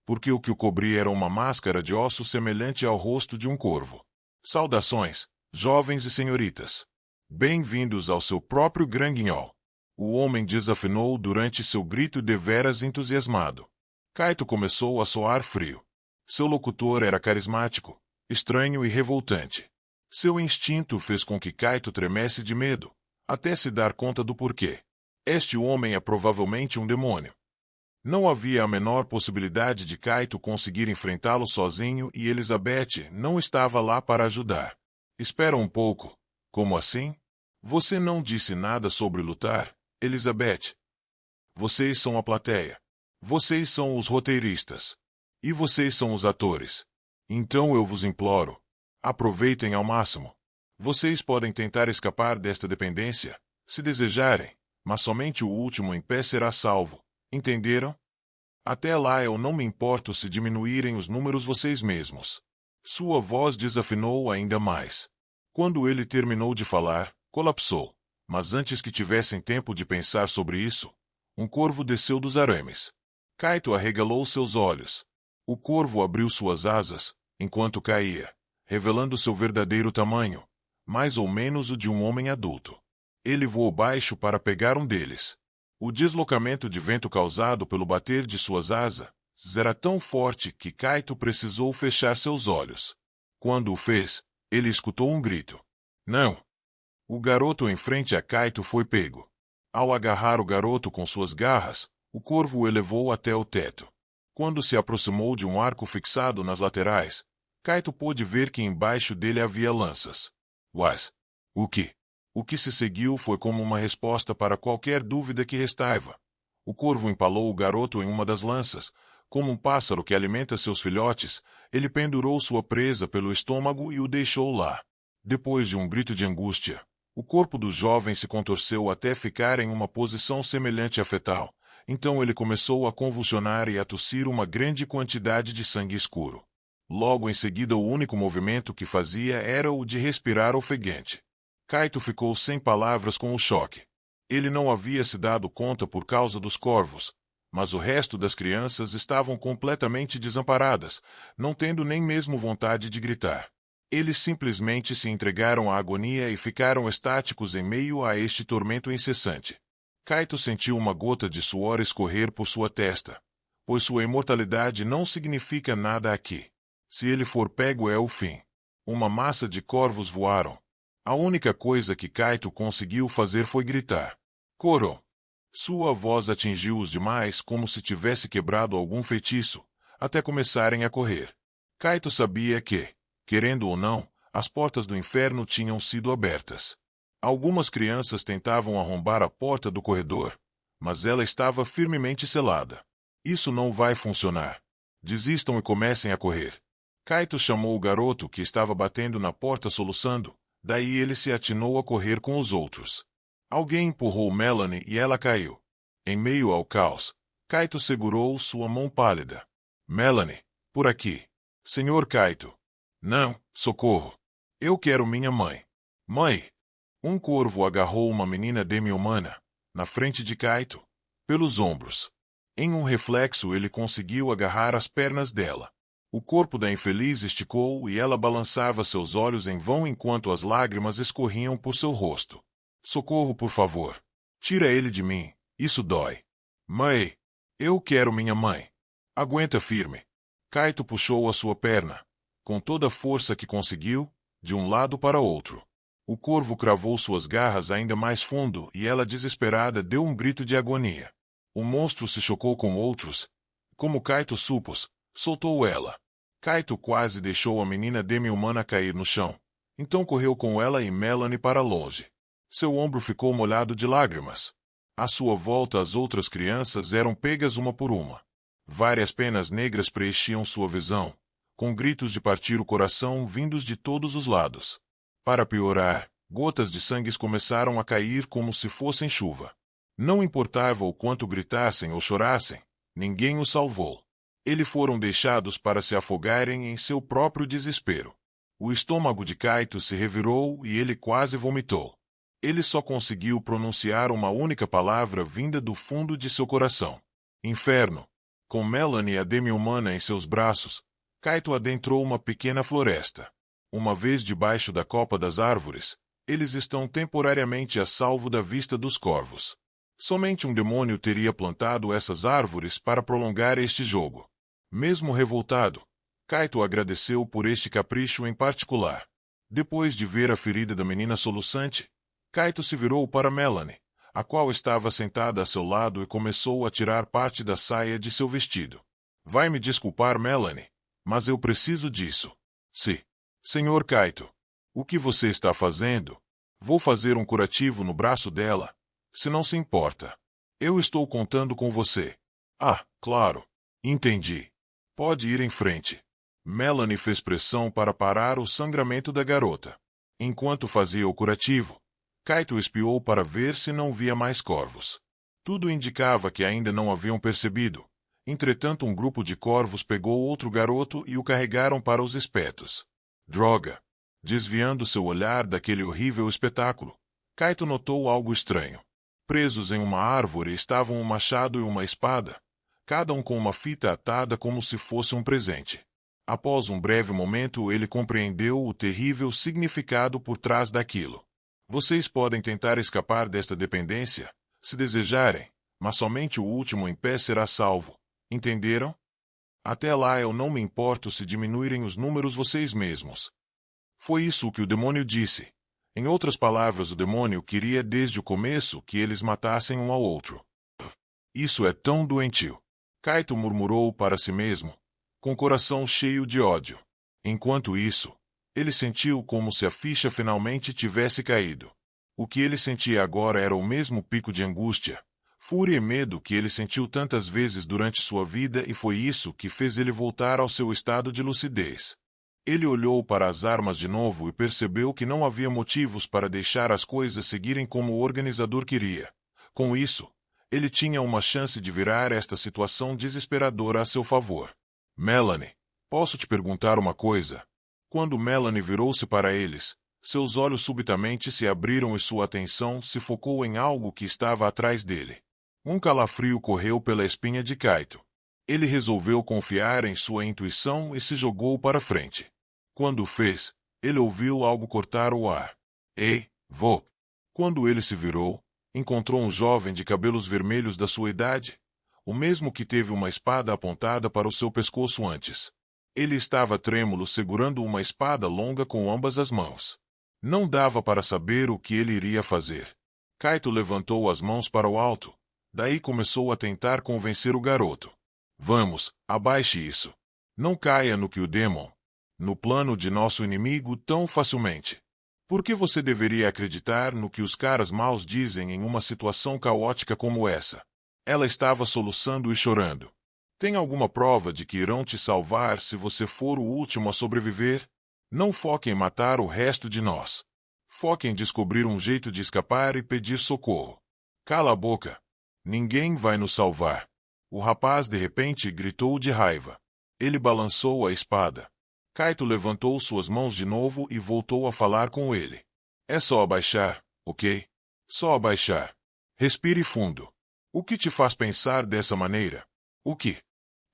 porque o que o cobria era uma máscara de ossos semelhante ao rosto de um corvo. Saudações, jovens e senhoritas. Bem-vindos ao seu próprio granguinhol. O homem desafinou durante seu grito deveras entusiasmado. Kaito começou a soar frio. Seu locutor era carismático, estranho e revoltante. Seu instinto fez com que Kaito tremesse de medo, até se dar conta do porquê. Este homem é provavelmente um demônio. Não havia a menor possibilidade de Kaito conseguir enfrentá-lo sozinho e Elizabeth não estava lá para ajudar. Espera um pouco. Como assim? Você não disse nada sobre lutar, Elizabeth. Vocês são a plateia. Vocês são os roteiristas. E vocês são os atores. Então eu vos imploro. Aproveitem ao máximo. Vocês podem tentar escapar desta dependência, se desejarem, mas somente o último em pé será salvo. Entenderam? Até lá eu não me importo se diminuírem os números vocês mesmos. Sua voz desafinou ainda mais. Quando ele terminou de falar, colapsou. Mas antes que tivessem tempo de pensar sobre isso, um corvo desceu dos arames. Kaito arregalou seus olhos. O corvo abriu suas asas, enquanto caía, revelando seu verdadeiro tamanho, mais ou menos o de um homem adulto. Ele voou baixo para pegar um deles. O deslocamento de vento causado pelo bater de suas asas era tão forte que Kaito precisou fechar seus olhos. Quando o fez, ele escutou um grito. Não! O garoto em frente a Kaito foi pego. Ao agarrar o garoto com suas garras, o corvo o elevou até o teto. Quando se aproximou de um arco fixado nas laterais, Kaito pôde ver que embaixo dele havia lanças. Mas, o que? O que se seguiu foi como uma resposta para qualquer dúvida que restava. O corvo empalou o garoto em uma das lanças. Como um pássaro que alimenta seus filhotes, ele pendurou sua presa pelo estômago e o deixou lá. Depois de um grito de angústia, o corpo do jovem se contorceu até ficar em uma posição semelhante à fetal. Então ele começou a convulsionar e a tossir uma grande quantidade de sangue escuro. Logo em seguida o único movimento que fazia era o de respirar ofegante. Kaito ficou sem palavras com o choque. Ele não havia se dado conta por causa dos corvos, mas o resto das crianças estavam completamente desamparadas, não tendo nem mesmo vontade de gritar. Eles simplesmente se entregaram à agonia e ficaram estáticos em meio a este tormento incessante. Kaito sentiu uma gota de suor escorrer por sua testa, pois sua imortalidade não significa nada aqui. Se ele for pego é o fim. Uma massa de corvos voaram. A única coisa que Kaito conseguiu fazer foi gritar. Koro! Sua voz atingiu os demais como se tivesse quebrado algum feitiço, até começarem a correr. Kaito sabia que, querendo ou não, as portas do inferno tinham sido abertas. Algumas crianças tentavam arrombar a porta do corredor, mas ela estava firmemente selada. Isso não vai funcionar. Desistam e comecem a correr. Kaito chamou o garoto que estava batendo na porta soluçando, daí ele se atinou a correr com os outros. Alguém empurrou Melanie e ela caiu. Em meio ao caos, Kaito segurou sua mão pálida. Melanie, por aqui. Senhor Kaito. Não, socorro. Eu quero minha mãe. Mãe! Um corvo agarrou uma menina demi-humana, na frente de Kaito, pelos ombros. Em um reflexo ele conseguiu agarrar as pernas dela. O corpo da infeliz esticou e ela balançava seus olhos em vão enquanto as lágrimas escorriam por seu rosto. Socorro, por favor. Tira ele de mim, isso dói. Mãe! Eu quero minha mãe. Aguenta firme. Kaito puxou a sua perna, com toda a força que conseguiu, de um lado para outro. O corvo cravou suas garras ainda mais fundo e ela, desesperada, deu um grito de agonia. O monstro se chocou com outros. Como Kaito supôs, soltou ela. Kaito quase deixou a menina demi-humana cair no chão. Então correu com ela e Melanie para longe. Seu ombro ficou molhado de lágrimas. À sua volta as outras crianças eram pegas uma por uma. Várias penas negras preenchiam sua visão, com gritos de partir o coração vindos de todos os lados. Para piorar, gotas de sangue começaram a cair como se fossem chuva. Não importava o quanto gritassem ou chorassem, ninguém os salvou. Eles foram deixados para se afogarem em seu próprio desespero. O estômago de Kaito se revirou e ele quase vomitou. Ele só conseguiu pronunciar uma única palavra vinda do fundo de seu coração. Inferno. Com Melanie a demi-humana em seus braços, Kaito adentrou uma pequena floresta. Uma vez debaixo da copa das árvores, eles estão temporariamente a salvo da vista dos corvos. Somente um demônio teria plantado essas árvores para prolongar este jogo. Mesmo revoltado, Kaito agradeceu por este capricho em particular. Depois de ver a ferida da menina soluçante, Kaito se virou para Melanie, a qual estava sentada a seu lado e começou a tirar parte da saia de seu vestido. Vai me desculpar, Melanie, mas eu preciso disso. Senhor Kaito, o que você está fazendo? Vou fazer um curativo no braço dela, se não se importa. Eu estou contando com você. Ah, claro. Entendi. Pode ir em frente. Melanie fez pressão para parar o sangramento da garota. Enquanto fazia o curativo, Kaito espiou para ver se não via mais corvos. Tudo indicava que ainda não haviam percebido. Entretanto, um grupo de corvos pegou outro garoto e o carregaram para os espetos. Droga! Desviando seu olhar daquele horrível espetáculo, Kaito notou algo estranho. Presos em uma árvore estavam um machado e uma espada, cada um com uma fita atada como se fosse um presente. Após um breve momento, ele compreendeu o terrível significado por trás daquilo. Vocês podem tentar escapar desta dependência, se desejarem, mas somente o último em pé será salvo. Entenderam? Até lá eu não me importo se diminuírem os números vocês mesmos. Foi isso que o demônio disse. Em outras palavras, o demônio queria desde o começo que eles matassem um ao outro. Isso é tão doentio. Kaito murmurou para si mesmo, com o coração cheio de ódio. Enquanto isso, ele sentiu como se a ficha finalmente tivesse caído. O que ele sentia agora era o mesmo pico de angústia, fúria e medo que ele sentiu tantas vezes durante sua vida, e foi isso que fez ele voltar ao seu estado de lucidez. Ele olhou para as armas de novo e percebeu que não havia motivos para deixar as coisas seguirem como o organizador queria. Com isso, ele tinha uma chance de virar esta situação desesperadora a seu favor. Melanie, posso te perguntar uma coisa? Quando Melanie virou-se para eles, seus olhos subitamente se abriram e sua atenção se focou em algo que estava atrás dele. Um calafrio correu pela espinha de Kaito. Ele resolveu confiar em sua intuição e se jogou para frente. Quando o fez, ele ouviu algo cortar o ar. Ei, vô! Quando ele se virou, encontrou um jovem de cabelos vermelhos da sua idade, o mesmo que teve uma espada apontada para o seu pescoço antes. Ele estava trêmulo segurando uma espada longa com ambas as mãos. Não dava para saber o que ele iria fazer. Kaito levantou as mãos para o alto, daí começou a tentar convencer o garoto. Vamos, abaixe isso. Não caia no que o demon, no plano de nosso inimigo tão facilmente. Por que você deveria acreditar no que os caras maus dizem em uma situação caótica como essa? Ela estava soluçando e chorando. Tem alguma prova de que irão te salvar se você for o último a sobreviver? Não foque em matar o resto de nós. Foque em descobrir um jeito de escapar e pedir socorro. Cala a boca. Ninguém vai nos salvar. O rapaz de repente gritou de raiva. Ele balançou a espada. Kaito levantou suas mãos de novo e voltou a falar com ele. É só abaixar, ok? Só abaixar. Respire fundo. O que te faz pensar dessa maneira? O que?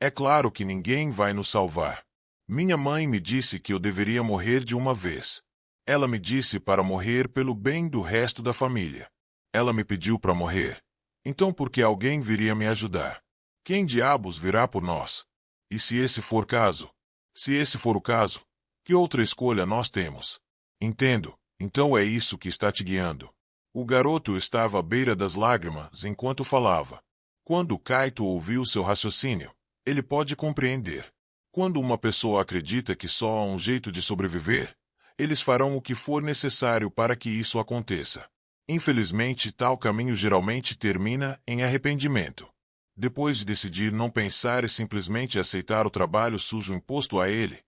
É claro que ninguém vai nos salvar. Minha mãe me disse que eu deveria morrer de uma vez. Ela me disse para morrer pelo bem do resto da família. Ela me pediu para morrer. Então por que alguém viria me ajudar? Quem diabos virá por nós? E se esse for caso? Se esse for o caso, que outra escolha nós temos? Entendo, então é isso que está te guiando. O garoto estava à beira das lágrimas enquanto falava. Quando Kaito ouviu seu raciocínio, ele pode compreender. Quando uma pessoa acredita que só há um jeito de sobreviver, eles farão o que for necessário para que isso aconteça. Infelizmente, tal caminho geralmente termina em arrependimento. Depois de decidir não pensar e simplesmente aceitar o trabalho sujo imposto a ele,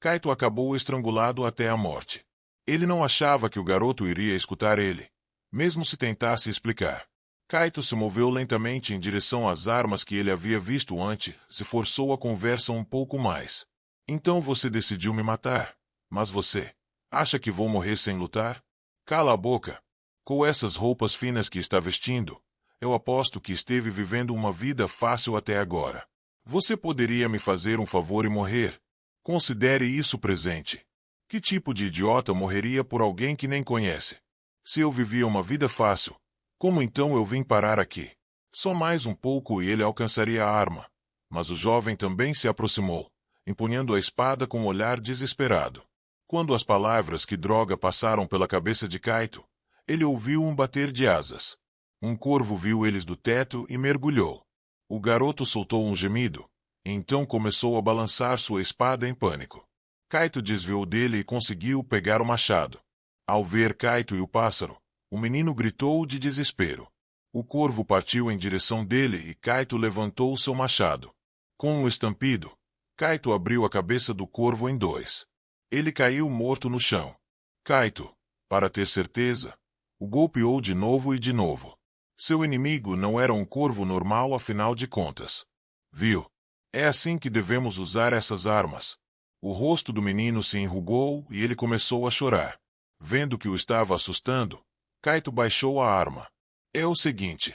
Kaito acabou estrangulado até a morte. Ele não achava que o garoto iria escutar ele, mesmo se tentasse explicar. Kaito se moveu lentamente em direção às armas que ele havia visto antes e forçou a conversa um pouco mais. Então você decidiu me matar, mas você acha que vou morrer sem lutar? Cala a boca. Com essas roupas finas que está vestindo, eu aposto que esteve vivendo uma vida fácil até agora. Você poderia me fazer um favor e morrer? Considere isso presente. Que tipo de idiota morreria por alguém que nem conhece? Se eu vivia uma vida fácil, como então eu vim parar aqui? Só mais um pouco e ele alcançaria a arma. Mas o jovem também se aproximou, empunhando a espada com um olhar desesperado. Quando as palavras "que droga" passaram pela cabeça de Kaito, ele ouviu um bater de asas. Um corvo viu eles do teto e mergulhou. O garoto soltou um gemido, e então começou a balançar sua espada em pânico. Kaito desviou dele e conseguiu pegar o machado. Ao ver Kaito e o pássaro, o menino gritou de desespero. O corvo partiu em direção dele e Kaito levantou seu machado. Com um estampido, Kaito abriu a cabeça do corvo em dois. Ele caiu morto no chão. Kaito, para ter certeza, o golpeou de novo e de novo. Seu inimigo não era um corvo normal, afinal de contas. Viu? É assim que devemos usar essas armas. O rosto do menino se enrugou e ele começou a chorar. Vendo que o estava assustando, Kaito baixou a arma. É o seguinte: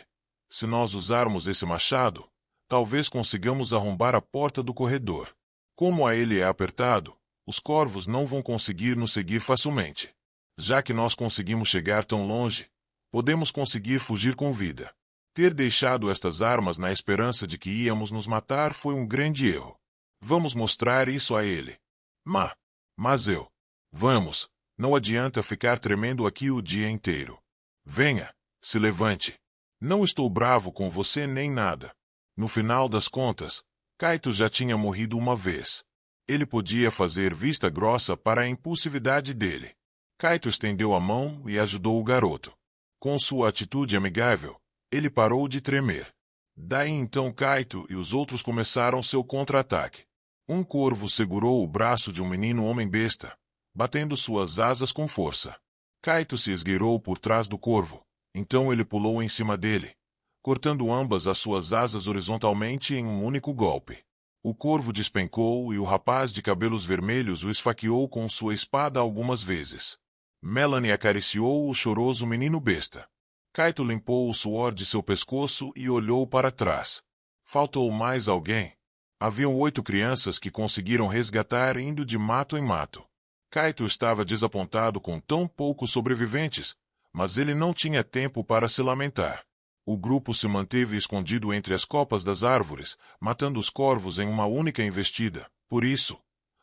se nós usarmos esse machado, talvez consigamos arrombar a porta do corredor. Como a ele é apertado, os corvos não vão conseguir nos seguir facilmente. Já que nós conseguimos chegar tão longe, podemos conseguir fugir com vida. Ter deixado estas armas na esperança de que íamos nos matar foi um grande erro. Vamos mostrar isso a ele. Mas eu. Vamos, não adianta ficar tremendo aqui o dia inteiro. Venha, se levante. Não estou bravo com você nem nada. No final das contas, Kaito já tinha morrido uma vez. Ele podia fazer vista grossa para a impulsividade dele. Kaito estendeu a mão e ajudou o garoto. Com sua atitude amigável, ele parou de tremer. Daí então Kaito e os outros começaram seu contra-ataque. Um corvo segurou o braço de um menino homem-besta, batendo suas asas com força. Kaito se esgueirou por trás do corvo, então ele pulou em cima dele, cortando ambas as suas asas horizontalmente em um único golpe. O corvo despencou e o rapaz de cabelos vermelhos o esfaqueou com sua espada algumas vezes. Melanie acariciou o choroso menino besta. Kaito limpou o suor de seu pescoço e olhou para trás. Faltou mais alguém? Haviam 8 crianças que conseguiram resgatar indo de mato em mato. Kaito estava desapontado com tão poucos sobreviventes, mas ele não tinha tempo para se lamentar. O grupo se manteve escondido entre as copas das árvores, matando os corvos em uma única investida. Por isso,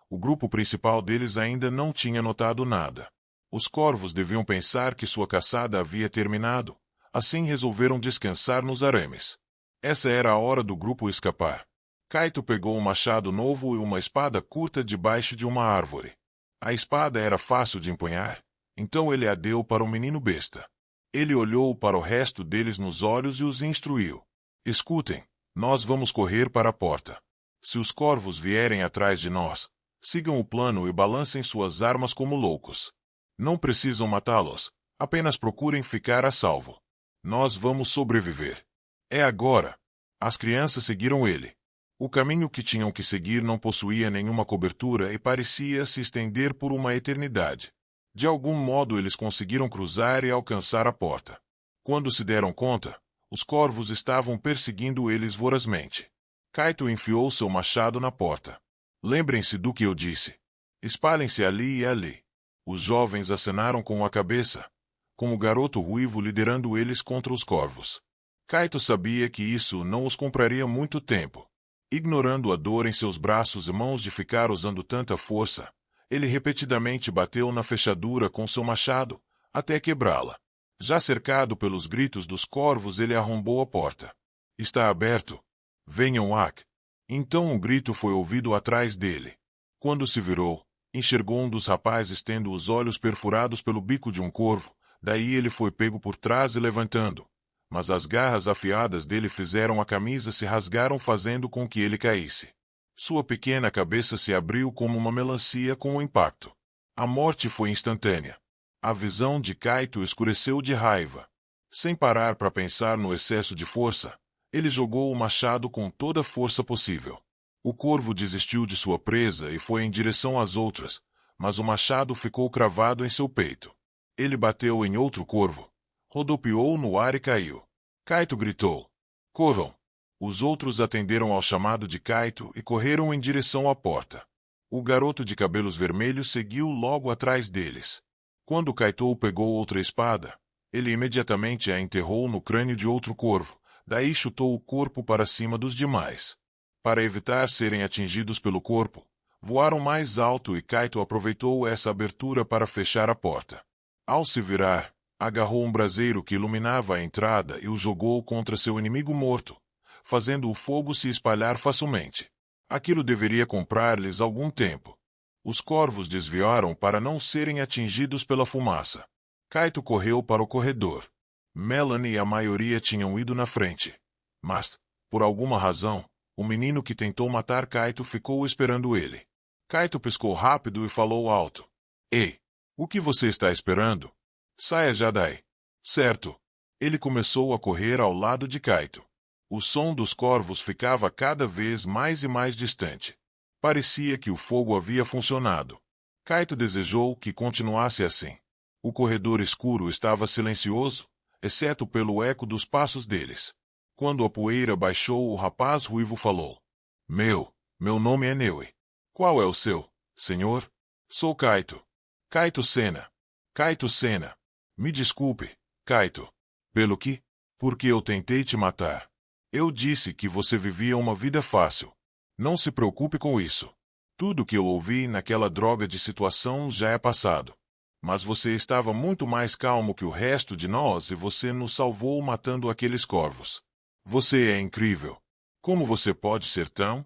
o grupo principal deles ainda não tinha notado nada. Os corvos deviam pensar que sua caçada havia terminado, assim resolveram descansar nos arames. Essa era a hora do grupo escapar. Kaito pegou um machado novo e uma espada curta debaixo de uma árvore. A espada era fácil de empunhar, então ele a deu para o menino besta. Ele olhou para o resto deles nos olhos e os instruiu. Escutem, nós vamos correr para a porta. Se os corvos vierem atrás de nós, sigam o plano e balancem suas armas como loucos. Não precisam matá-los, apenas procurem ficar a salvo. Nós vamos sobreviver. É agora. As crianças seguiram ele. O caminho que tinham que seguir não possuía nenhuma cobertura e parecia se estender por uma eternidade. De algum modo eles conseguiram cruzar e alcançar a porta. Quando se deram conta, os corvos estavam perseguindo eles vorazmente. Kaito enfiou seu machado na porta. Lembrem-se do que eu disse. Espalhem-se ali e ali. Os jovens acenaram com a cabeça, com o garoto ruivo liderando eles contra os corvos. Kaito sabia que isso não os compraria muito tempo. Ignorando a dor em seus braços e mãos de ficar usando tanta força, ele repetidamente bateu na fechadura com seu machado, até quebrá-la. Já cercado pelos gritos dos corvos, ele arrombou a porta. Está aberto. Venham, Ak. Então um grito foi ouvido atrás dele. Quando se virou, enxergou um dos rapazes tendo os olhos perfurados pelo bico de um corvo, daí ele foi pego por trás e levantando. Mas as garras afiadas dele fizeram a camisa se rasgaram fazendo com que ele caísse. Sua pequena cabeça se abriu como uma melancia com o impacto. A morte foi instantânea. A visão de Kaito escureceu de raiva. Sem parar para pensar no excesso de força, ele jogou o machado com toda a força possível. O corvo desistiu de sua presa e foi em direção às outras, mas o machado ficou cravado em seu peito. Ele bateu em outro corvo, rodopiou no ar e caiu. Kaito gritou: "Corram!" Os outros atenderam ao chamado de Kaito e correram em direção à porta. O garoto de cabelos vermelhos seguiu logo atrás deles. Quando Kaito pegou outra espada, ele imediatamente a enterrou no crânio de outro corvo, daí chutou o corpo para cima dos demais. Para evitar serem atingidos pelo corpo, voaram mais alto e Kaito aproveitou essa abertura para fechar a porta. Ao se virar, agarrou um braseiro que iluminava a entrada e o jogou contra seu inimigo morto, fazendo o fogo se espalhar facilmente. Aquilo deveria comprar-lhes algum tempo. Os corvos desviaram para não serem atingidos pela fumaça. Kaito correu para o corredor. Melanie e a maioria tinham ido na frente. Mas, por alguma razão, o menino que tentou matar Kaito ficou esperando ele. Kaito piscou rápido e falou alto: "Ei, o que você está esperando? Saia já daí." Certo. Ele começou a correr ao lado de Kaito. O som dos corvos ficava cada vez mais e mais distante. Parecia que o fogo havia funcionado. Kaito desejou que continuasse assim. O corredor escuro estava silencioso, exceto pelo eco dos passos deles. Quando a poeira baixou, o rapaz ruivo falou: Meu nome é Neue. Qual é o seu, senhor?" "Sou Kaito. Kaito Sena. Kaito Sena. Me desculpe, Kaito." "Pelo que? Porque eu tentei te matar. Eu disse que você vivia uma vida fácil. Não se preocupe com isso. Tudo que eu ouvi naquela droga de situação já é passado. Mas você estava muito mais calmo que o resto de nós e você nos salvou matando aqueles corvos. Você é incrível. Como você pode ser tão..."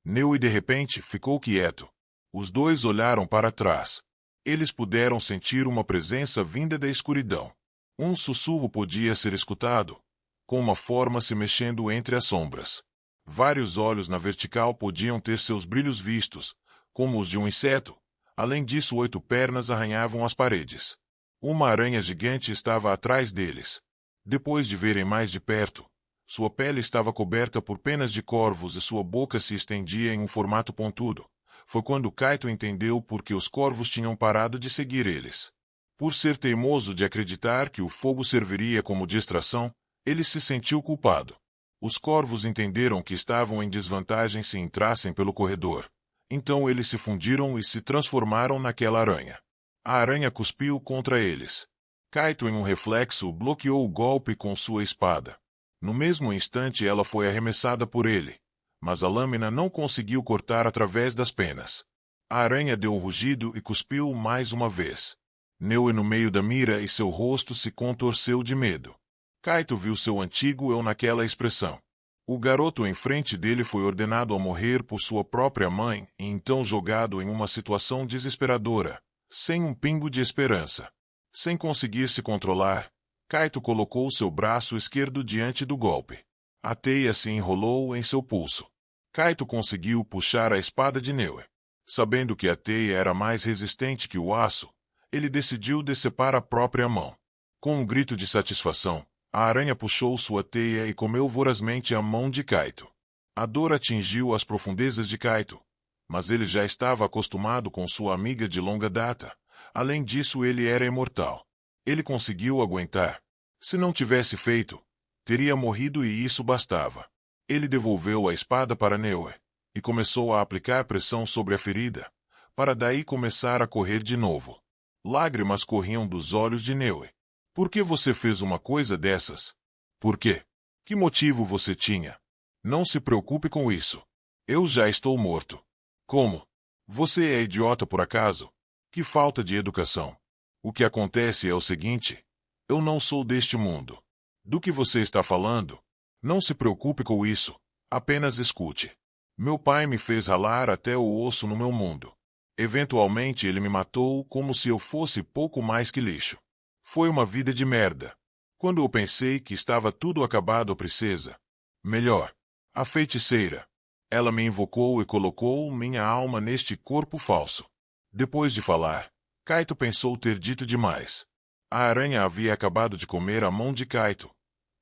Neue de repente ficou quieto. Os dois olharam para trás. Eles puderam sentir uma presença vinda da escuridão. Um sussurro podia ser escutado, com uma forma se mexendo entre as sombras. Vários olhos na vertical podiam ter seus brilhos vistos, como os de um inseto. Além disso, 8 pernas arranhavam as paredes. Uma aranha gigante estava atrás deles. Depois de verem mais de perto, sua pele estava coberta por penas de corvos e sua boca se estendia em um formato pontudo. Foi quando Kaito entendeu por que os corvos tinham parado de seguir eles. Por ser teimoso de acreditar que o fogo serviria como distração, ele se sentiu culpado. Os corvos entenderam que estavam em desvantagem se entrassem pelo corredor. Então eles se fundiram e se transformaram naquela aranha. A aranha cuspiu contra eles. Kaito, em um reflexo, bloqueou o golpe com sua espada. No mesmo instante ela foi arremessada por ele, mas a lâmina não conseguiu cortar através das penas. A aranha deu um rugido e cuspiu mais uma vez. Neue no meio da mira e seu rosto se contorceu de medo. Kaito viu seu antigo eu naquela expressão. O garoto em frente dele foi ordenado a morrer por sua própria mãe e então jogado em uma situação desesperadora, sem um pingo de esperança. Sem conseguir se controlar, Kaito colocou seu braço esquerdo diante do golpe. A teia se enrolou em seu pulso. Kaito conseguiu puxar a espada de Neue. Sabendo que a teia era mais resistente que o aço, ele decidiu decepar a própria mão. Com um grito de satisfação, a aranha puxou sua teia e comeu vorazmente a mão de Kaito. A dor atingiu as profundezas de Kaito, mas ele já estava acostumado com sua amiga de longa data. Além disso, ele era imortal. Ele conseguiu aguentar. Se não tivesse feito, teria morrido e isso bastava. Ele devolveu a espada para Neue e começou a aplicar pressão sobre a ferida, para daí começar a correr de novo. Lágrimas corriam dos olhos de Neue. "Por que você fez uma coisa dessas? Por quê? Que motivo você tinha? Não se preocupe com isso. Eu já estou morto." "Como? Você é idiota por acaso? Que falta de educação. O que acontece é o seguinte: eu não sou deste mundo." "Do que você está falando?" Não se preocupe com isso, apenas escute. Meu pai me fez ralar até o osso no meu mundo. Eventualmente ele me matou como se eu fosse pouco mais que lixo. Foi uma vida de merda. Quando eu pensei que estava tudo acabado, a princesa, melhor, a feiticeira, ela me invocou e colocou minha alma neste corpo falso. Depois de falar, Kaito pensou ter dito demais. A aranha havia acabado de comer a mão de Kaito,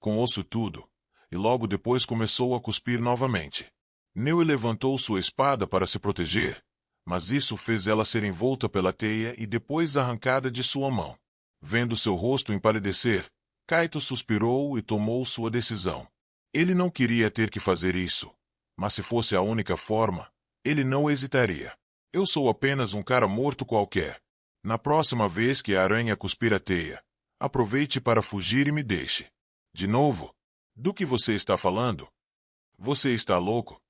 com osso tudo, e logo depois começou a cuspir novamente. Neui levantou sua espada para se proteger, mas isso fez ela ser envolta pela teia e depois arrancada de sua mão. Vendo seu rosto empalidecer, Kaito suspirou e tomou sua decisão. Ele não queria ter que fazer isso, mas se fosse a única forma, ele não hesitaria. Eu sou apenas um cara morto qualquer. Na próxima vez que a aranha cuspir a teia, aproveite para fugir e me deixe. De novo? Do que você está falando? Você está louco?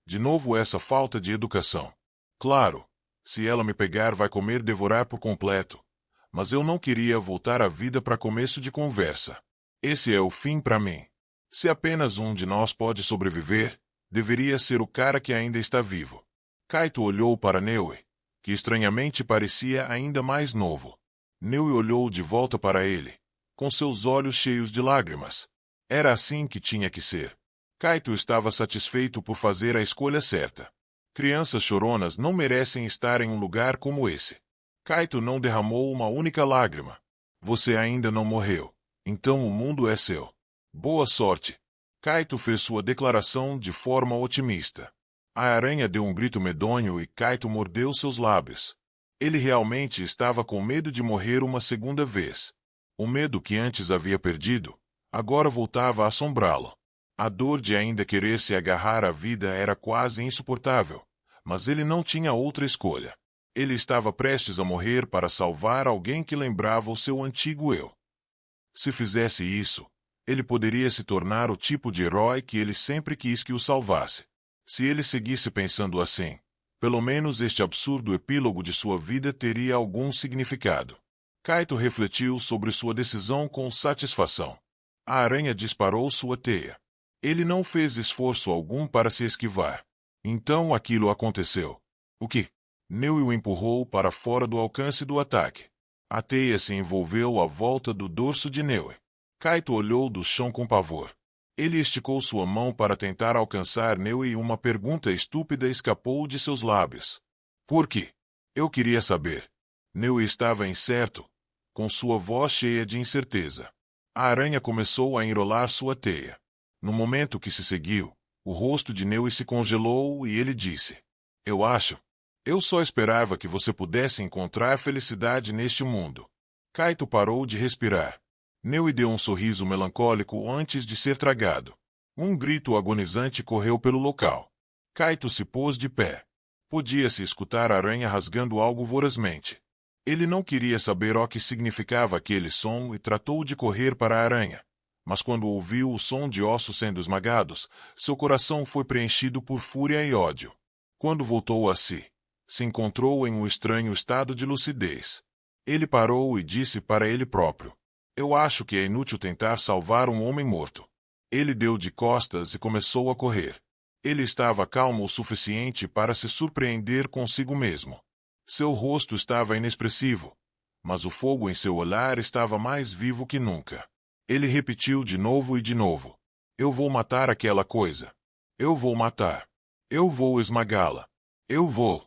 De novo essa falta de educação. Claro, se ela me pegar vai comer devorar por completo. Mas eu não queria voltar à vida para começo de conversa. Esse é o fim para mim. Se apenas um de nós pode sobreviver, deveria ser o cara que ainda está vivo. Kaito olhou para Neui, que estranhamente parecia ainda mais novo. Neui olhou de volta para ele, com seus olhos cheios de lágrimas. Era assim que tinha que ser. Kaito estava satisfeito por fazer a escolha certa. Crianças choronas não merecem estar em um lugar como esse. Kaito não derramou uma única lágrima. Você ainda não morreu. Então o mundo é seu. Boa sorte. Kaito fez sua declaração de forma otimista. A aranha deu um grito medonho e Kaito mordeu seus lábios. Ele realmente estava com medo de morrer uma segunda vez. O medo que antes havia perdido, agora voltava a assombrá-lo. A dor de ainda querer se agarrar à vida era quase insuportável, mas ele não tinha outra escolha. Ele estava prestes a morrer para salvar alguém que lembrava o seu antigo eu. Se fizesse isso, ele poderia se tornar o tipo de herói que ele sempre quis que o salvasse. Se ele seguisse pensando assim, pelo menos este absurdo epílogo de sua vida teria algum significado. Kaito refletiu sobre sua decisão com satisfação. A aranha disparou sua teia. Ele não fez esforço algum para se esquivar. Então aquilo aconteceu. O que? Neui o empurrou para fora do alcance do ataque. A teia se envolveu à volta do dorso de Neui. Kaito olhou do chão com pavor. Ele esticou sua mão para tentar alcançar Neui e uma pergunta estúpida escapou de seus lábios. Por quê? Eu queria saber. Neui estava incerto, com sua voz cheia de incerteza. A aranha começou a enrolar sua teia. No momento que se seguiu, o rosto de Neui se congelou e ele disse: Eu acho. Eu só esperava que você pudesse encontrar felicidade neste mundo. Kaito parou de respirar. Neui deu um sorriso melancólico antes de ser tragado. Um grito agonizante correu pelo local. Kaito se pôs de pé. Podia-se escutar a aranha rasgando algo vorazmente. Ele não queria saber o que significava aquele som e tratou de correr para a aranha. Mas quando ouviu o som de ossos sendo esmagados, seu coração foi preenchido por fúria e ódio. Quando voltou a si, se encontrou em um estranho estado de lucidez. Ele parou e disse para ele próprio: Eu acho que é inútil tentar salvar um homem morto. Ele deu de costas e começou a correr. Ele estava calmo o suficiente para se surpreender consigo mesmo. Seu rosto estava inexpressivo, mas o fogo em seu olhar estava mais vivo que nunca. Ele repetiu de novo e de novo: Eu vou matar aquela coisa. Eu vou matar. Eu vou esmagá-la. Eu vou.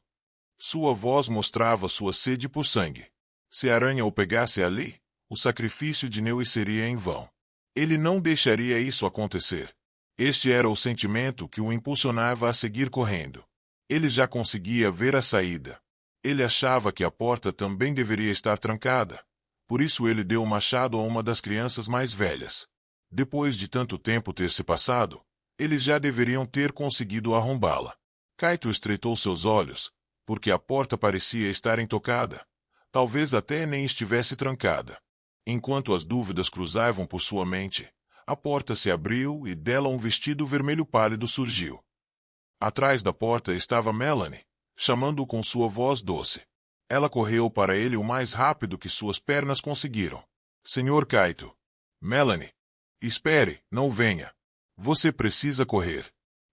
Sua voz mostrava sua sede por sangue. Se a aranha o pegasse ali, o sacrifício de Neui seria em vão. Ele não deixaria isso acontecer. Este era o sentimento que o impulsionava a seguir correndo. Ele já conseguia ver a saída. Ele achava que a porta também deveria estar trancada. Por isso ele deu o machado a uma das crianças mais velhas. Depois de tanto tempo ter se passado, eles já deveriam ter conseguido arrombá-la. Kaito estreitou seus olhos, porque a porta parecia estar intocada. Talvez até nem estivesse trancada. Enquanto as dúvidas cruzavam por sua mente, a porta se abriu e dela um vestido vermelho pálido surgiu. Atrás da porta estava Melanie, chamando-o com sua voz doce. Ela correu para ele o mais rápido que suas pernas conseguiram. Senhor Kaito. Melanie. Espere, não venha. Você precisa correr.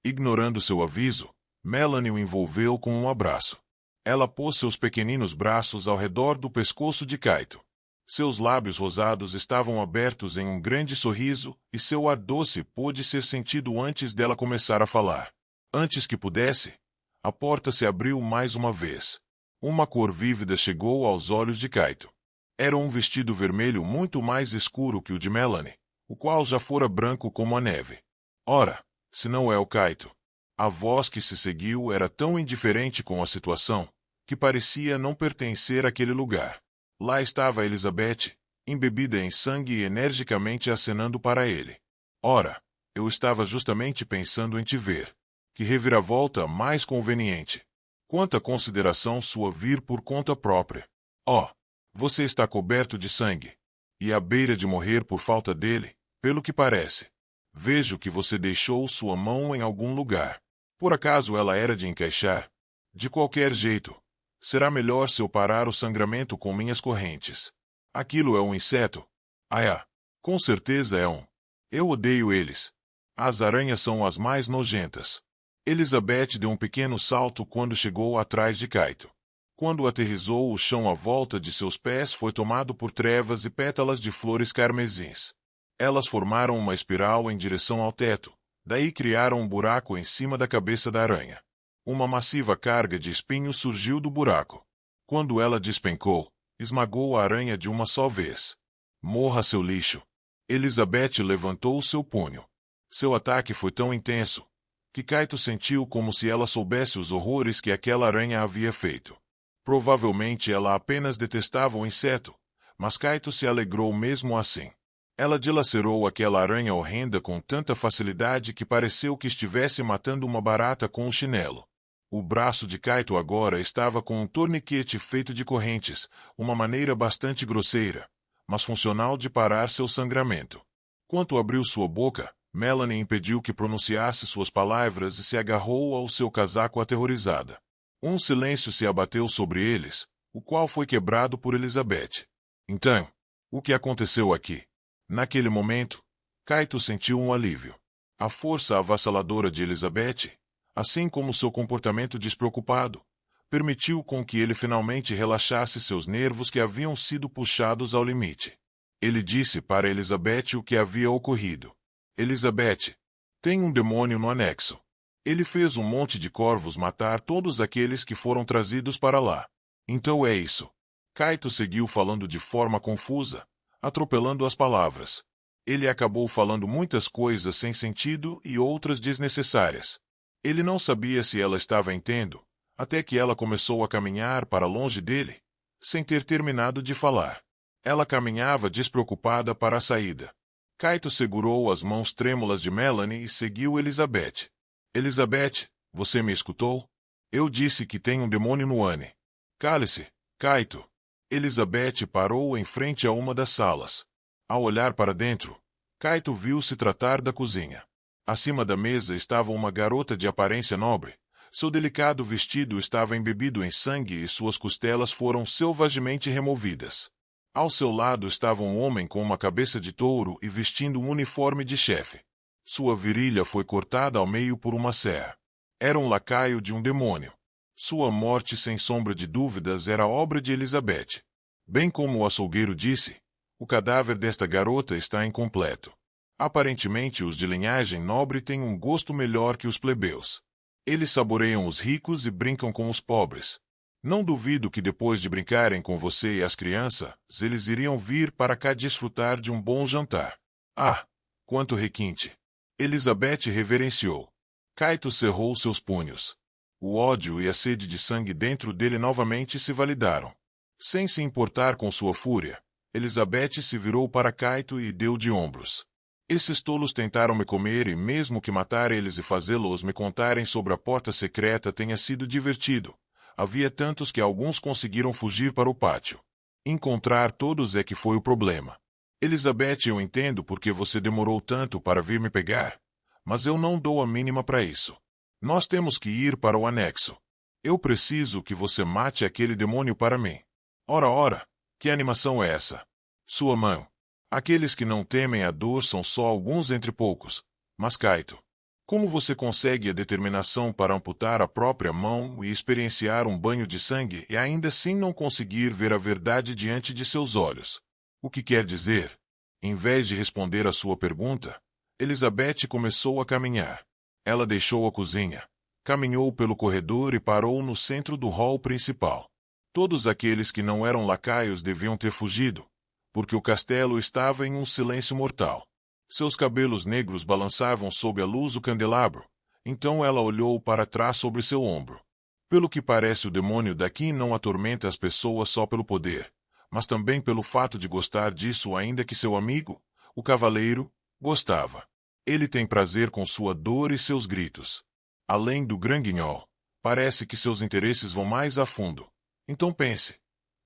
Ignorando seu aviso, Melanie o envolveu com um abraço. Ela pôs seus pequeninos braços ao redor do pescoço de Kaito. Seus lábios rosados estavam abertos em um grande sorriso, e seu ar doce pôde ser sentido antes dela começar a falar. Antes que pudesse, a porta se abriu mais uma vez. Uma cor vívida chegou aos olhos de Kaito. Era um vestido vermelho muito mais escuro que o de Melanie, o qual já fora branco como a neve. Ora, se não é o Kaito. A voz que se seguiu era tão indiferente com a situação, que parecia não pertencer àquele lugar. Lá estava Elizabeth, embebida em sangue e energicamente acenando para ele. Ora, eu estava justamente pensando em te ver. Que reviravolta mais conveniente. Quanta consideração sua vir por conta própria. Oh, você está coberto de sangue. E à beira de morrer por falta dele, pelo que parece. Vejo que você deixou sua mão em algum lugar. Por acaso ela era de encaixar? De qualquer jeito, será melhor se eu parar o sangramento com minhas correntes. Aquilo é um inseto? Ah, com certeza é um. Eu odeio eles. As aranhas são as mais nojentas. Elizabeth deu um pequeno salto quando chegou atrás de Kaito. Quando aterrissou, o chão à volta de seus pés foi tomado por trevas e pétalas de flores carmesins. Elas formaram uma espiral em direção ao teto, daí criaram um buraco em cima da cabeça da aranha. Uma massiva carga de espinhos surgiu do buraco. Quando ela despencou, esmagou a aranha de uma só vez. Morra, seu lixo! Elizabeth levantou seu punho. Seu ataque foi tão intenso que Kaito sentiu como se ela soubesse os horrores que aquela aranha havia feito. Provavelmente ela apenas detestava o inseto, mas Kaito se alegrou mesmo assim. Ela dilacerou aquela aranha horrenda com tanta facilidade que pareceu que estivesse matando uma barata com um chinelo. O braço de Kaito agora estava com um torniquete feito de correntes, uma maneira bastante grosseira, mas funcional de parar seu sangramento. Quando abriu sua boca, Melanie impediu que pronunciasse suas palavras e se agarrou ao seu casaco aterrorizada. Um silêncio se abateu sobre eles, o qual foi quebrado por Elizabeth. Então, o que aconteceu aqui? Naquele momento, Kaito sentiu um alívio. A força avassaladora de Elizabeth, assim como seu comportamento despreocupado, permitiu com que ele finalmente relaxasse seus nervos que haviam sido puxados ao limite. Ele disse para Elizabeth o que havia ocorrido. Elizabeth, tem um demônio no anexo. Ele fez um monte de corvos matar todos aqueles que foram trazidos para lá. Então é isso. Kaito seguiu falando de forma confusa, atropelando as palavras. Ele acabou falando muitas coisas sem sentido e outras desnecessárias. Ele não sabia se ela estava entendendo, até que ela começou a caminhar para longe dele, sem ter terminado de falar. Ela caminhava despreocupada para a saída. Kaito segurou as mãos trêmulas de Melanie e seguiu Elizabeth. Elizabeth, você me escutou? Eu disse que tem um demônio no Anne. Cale-se, Kaito. Elizabeth parou em frente a uma das salas. Ao olhar para dentro, Kaito viu se tratar da cozinha. Acima da mesa estava uma garota de aparência nobre. Seu delicado vestido estava embebido em sangue e suas costelas foram selvagemente removidas. Ao seu lado estava um homem com uma cabeça de touro e vestindo um uniforme de chefe. Sua virilha foi cortada ao meio por uma serra. Era um lacaio de um demônio. Sua morte, sem sombra de dúvidas, era obra de Elizabeth. Bem como o açougueiro disse, o cadáver desta garota está incompleto. Aparentemente, os de linhagem nobre têm um gosto melhor que os plebeus. Eles saboreiam os ricos e brincam com os pobres. Não duvido que depois de brincarem com você e as crianças, eles iriam vir para cá desfrutar de um bom jantar. Ah, quanto requinte! Elizabeth reverenciou. Kaito cerrou seus punhos. O ódio e a sede de sangue dentro dele novamente se validaram. Sem se importar com sua fúria, Elizabeth se virou para Kaito e deu de ombros. Esses tolos tentaram me comer e mesmo que matar eles e fazê-los me contarem sobre a porta secreta tenha sido divertido. Havia tantos que alguns conseguiram fugir para o pátio. Encontrar todos é que foi o problema. Elizabeth, eu entendo porque você demorou tanto para vir me pegar, mas eu não dou a mínima para isso. Nós temos que ir para o anexo. Eu preciso que você mate aquele demônio para mim. Ora, que animação é essa? Sua mão. Aqueles que não temem a dor são só alguns entre poucos, Mas Kaito, como você consegue a determinação para amputar a própria mão e experienciar um banho de sangue e ainda assim não conseguir ver a verdade diante de seus olhos? O que quer dizer? Em vez de responder à sua pergunta, Elizabeth começou a caminhar. Ela deixou a cozinha, caminhou pelo corredor e parou no centro do hall principal. Todos aqueles que não eram lacaios deviam ter fugido, porque o castelo estava em um silêncio mortal. Seus cabelos negros balançavam sob a luz do candelabro, então ela olhou para trás sobre seu ombro. Pelo que parece, o demônio daqui não atormenta as pessoas só pelo poder, mas também pelo fato de gostar disso, ainda que seu amigo, o cavaleiro, gostava. Ele tem prazer com sua dor e seus gritos. Além do granguinhol, parece que seus interesses vão mais a fundo. Então pense,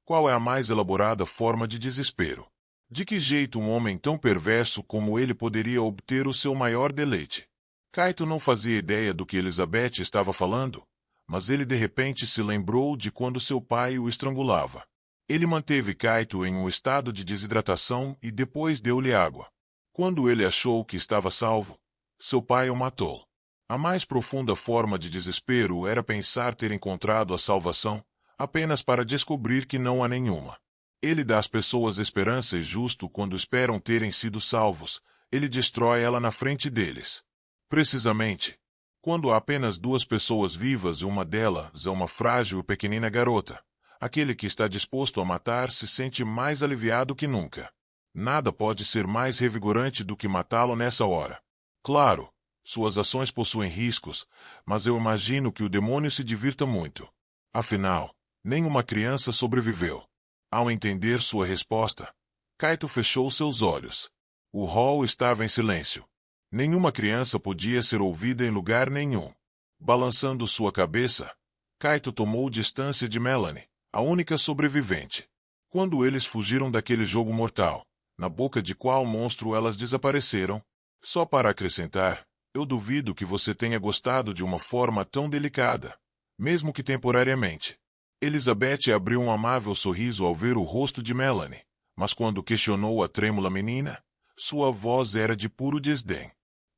qual é a mais elaborada forma de desespero? De que jeito um homem tão perverso como ele poderia obter o seu maior deleite? Kaito não fazia ideia do que Elizabeth estava falando, mas ele de repente se lembrou de quando seu pai o estrangulava. Ele manteve Kaito em um estado de desidratação e depois deu-lhe água. Quando ele achou que estava salvo, seu pai o matou. A mais profunda forma de desespero era pensar ter encontrado a salvação, apenas para descobrir que não há nenhuma. Ele dá às pessoas esperança e justo quando esperam terem sido salvos, ele destrói ela na frente deles. Precisamente, quando há apenas duas pessoas vivas e uma delas é uma frágil e pequenina garota, aquele que está disposto a matar se sente mais aliviado que nunca. Nada pode ser mais revigorante do que matá-lo nessa hora. Claro, suas ações possuem riscos, mas eu imagino que o demônio se divirta muito. Afinal, nenhuma criança sobreviveu. Ao entender sua resposta, Kaito fechou seus olhos. O hall estava em silêncio. Nenhuma criança podia ser ouvida em lugar nenhum. Balançando sua cabeça, Kaito tomou distância de Melanie, a única sobrevivente. Quando eles fugiram daquele jogo mortal, na boca de qual monstro elas desapareceram? Só para acrescentar, eu duvido que você tenha gostado de uma forma tão delicada, mesmo que temporariamente. Elizabeth abriu um amável sorriso ao ver o rosto de Melanie, mas quando questionou a trêmula menina, sua voz era de puro desdém.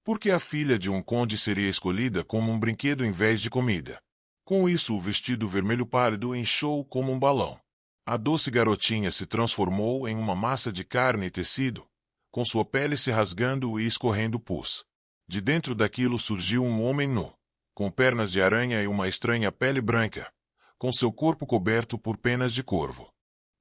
Por que a filha de um conde seria escolhida como um brinquedo em vez de comida? Com isso, o vestido vermelho pálido inchou como um balão. A doce garotinha se transformou em uma massa de carne e tecido, com sua pele se rasgando e escorrendo pus. De dentro daquilo surgiu um homem nu, com pernas de aranha e uma estranha pele branca, com seu corpo coberto por penas de corvo.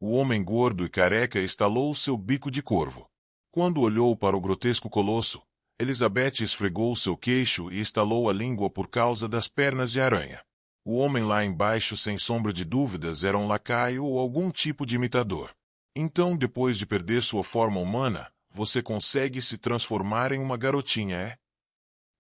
O homem gordo e careca estalou seu bico de corvo. Quando olhou para o grotesco colosso, Elizabeth esfregou seu queixo e estalou a língua por causa das pernas de aranha. O homem lá embaixo, sem sombra de dúvidas, era um lacaio ou algum tipo de imitador. Então, depois de perder sua forma humana, você consegue se transformar em uma garotinha, é?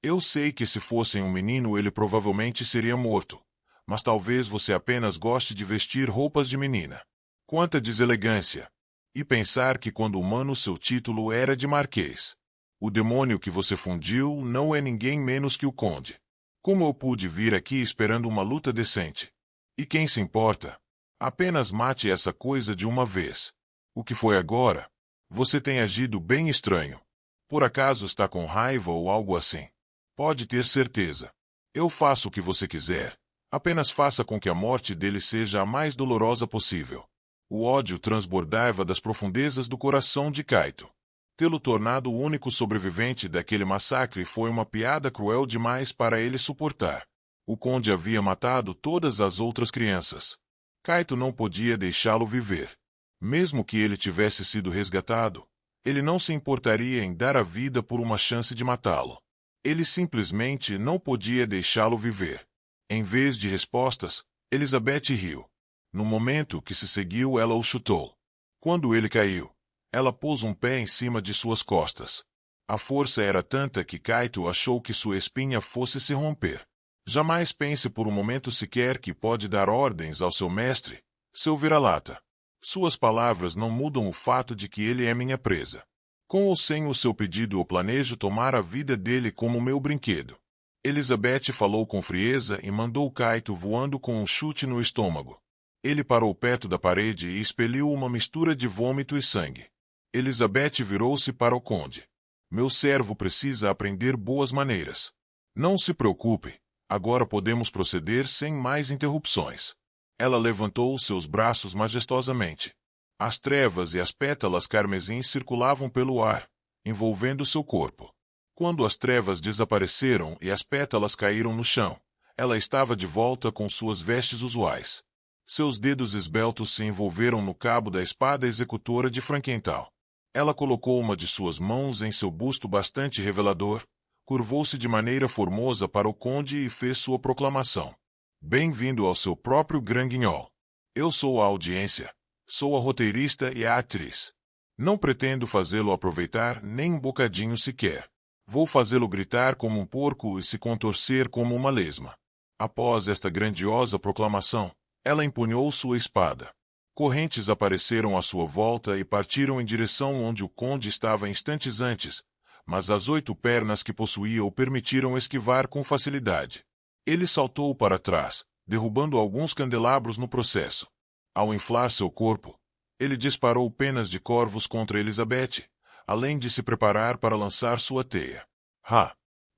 Eu sei que se fosse um menino ele provavelmente seria morto, mas talvez você apenas goste de vestir roupas de menina. Quanta deselegância! E pensar que quando humano seu título era de marquês. O demônio que você fundiu não é ninguém menos que o conde. Como eu pude vir aqui esperando uma luta decente? E quem se importa? Apenas mate essa coisa de uma vez. O que foi agora? Você tem agido bem estranho. Por acaso está com raiva ou algo assim? Pode ter certeza. Eu faço o que você quiser. Apenas faça com que a morte dele seja a mais dolorosa possível. O ódio transbordava das profundezas do coração de Kaito. Tê-lo tornado o único sobrevivente daquele massacre foi uma piada cruel demais para ele suportar. O conde havia matado todas as outras crianças. Kaito não podia deixá-lo viver. Mesmo que ele tivesse sido resgatado, ele não se importaria em dar a vida por uma chance de matá-lo. Ele simplesmente não podia deixá-lo viver. Em vez de respostas, Elizabeth riu. No momento que se seguiu, ela o chutou. Quando ele caiu, ela pôs um pé em cima de suas costas. A força era tanta que Kaito achou que sua espinha fosse se romper. Jamais pense por um momento sequer que pode dar ordens ao seu mestre, seu vira-lata. Suas palavras não mudam o fato de que ele é minha presa. Com ou sem o seu pedido, eu planejo tomar a vida dele como meu brinquedo. Elizabeth falou com frieza e mandou Kaito voando com um chute no estômago. Ele parou perto da parede e expeliu uma mistura de vômito e sangue. Elizabeth virou-se para o conde. Meu servo precisa aprender boas maneiras. Não se preocupe, agora podemos proceder sem mais interrupções. Ela levantou seus braços majestosamente. As trevas e as pétalas carmesins circulavam pelo ar, envolvendo seu corpo. Quando as trevas desapareceram e as pétalas caíram no chão, ela estava de volta com suas vestes usuais. Seus dedos esbeltos se envolveram no cabo da espada executora de Frankenthal. Ela colocou uma de suas mãos em seu busto bastante revelador, curvou-se de maneira formosa para o conde e fez sua proclamação. Bem-vindo ao seu próprio Grand Guignol. Eu sou a audiência, sou a roteirista e a atriz. Não pretendo fazê-lo aproveitar nem um bocadinho sequer. Vou fazê-lo gritar como um porco e se contorcer como uma lesma. Após esta grandiosa proclamação, ela empunhou sua espada. Correntes apareceram à sua volta e partiram em direção onde o conde estava instantes antes, mas as 8 pernas que possuía o permitiram esquivar com facilidade. Ele saltou para trás, derrubando alguns candelabros no processo. Ao inflar seu corpo, ele disparou penas de corvos contra Elizabeth, além de se preparar para lançar sua teia.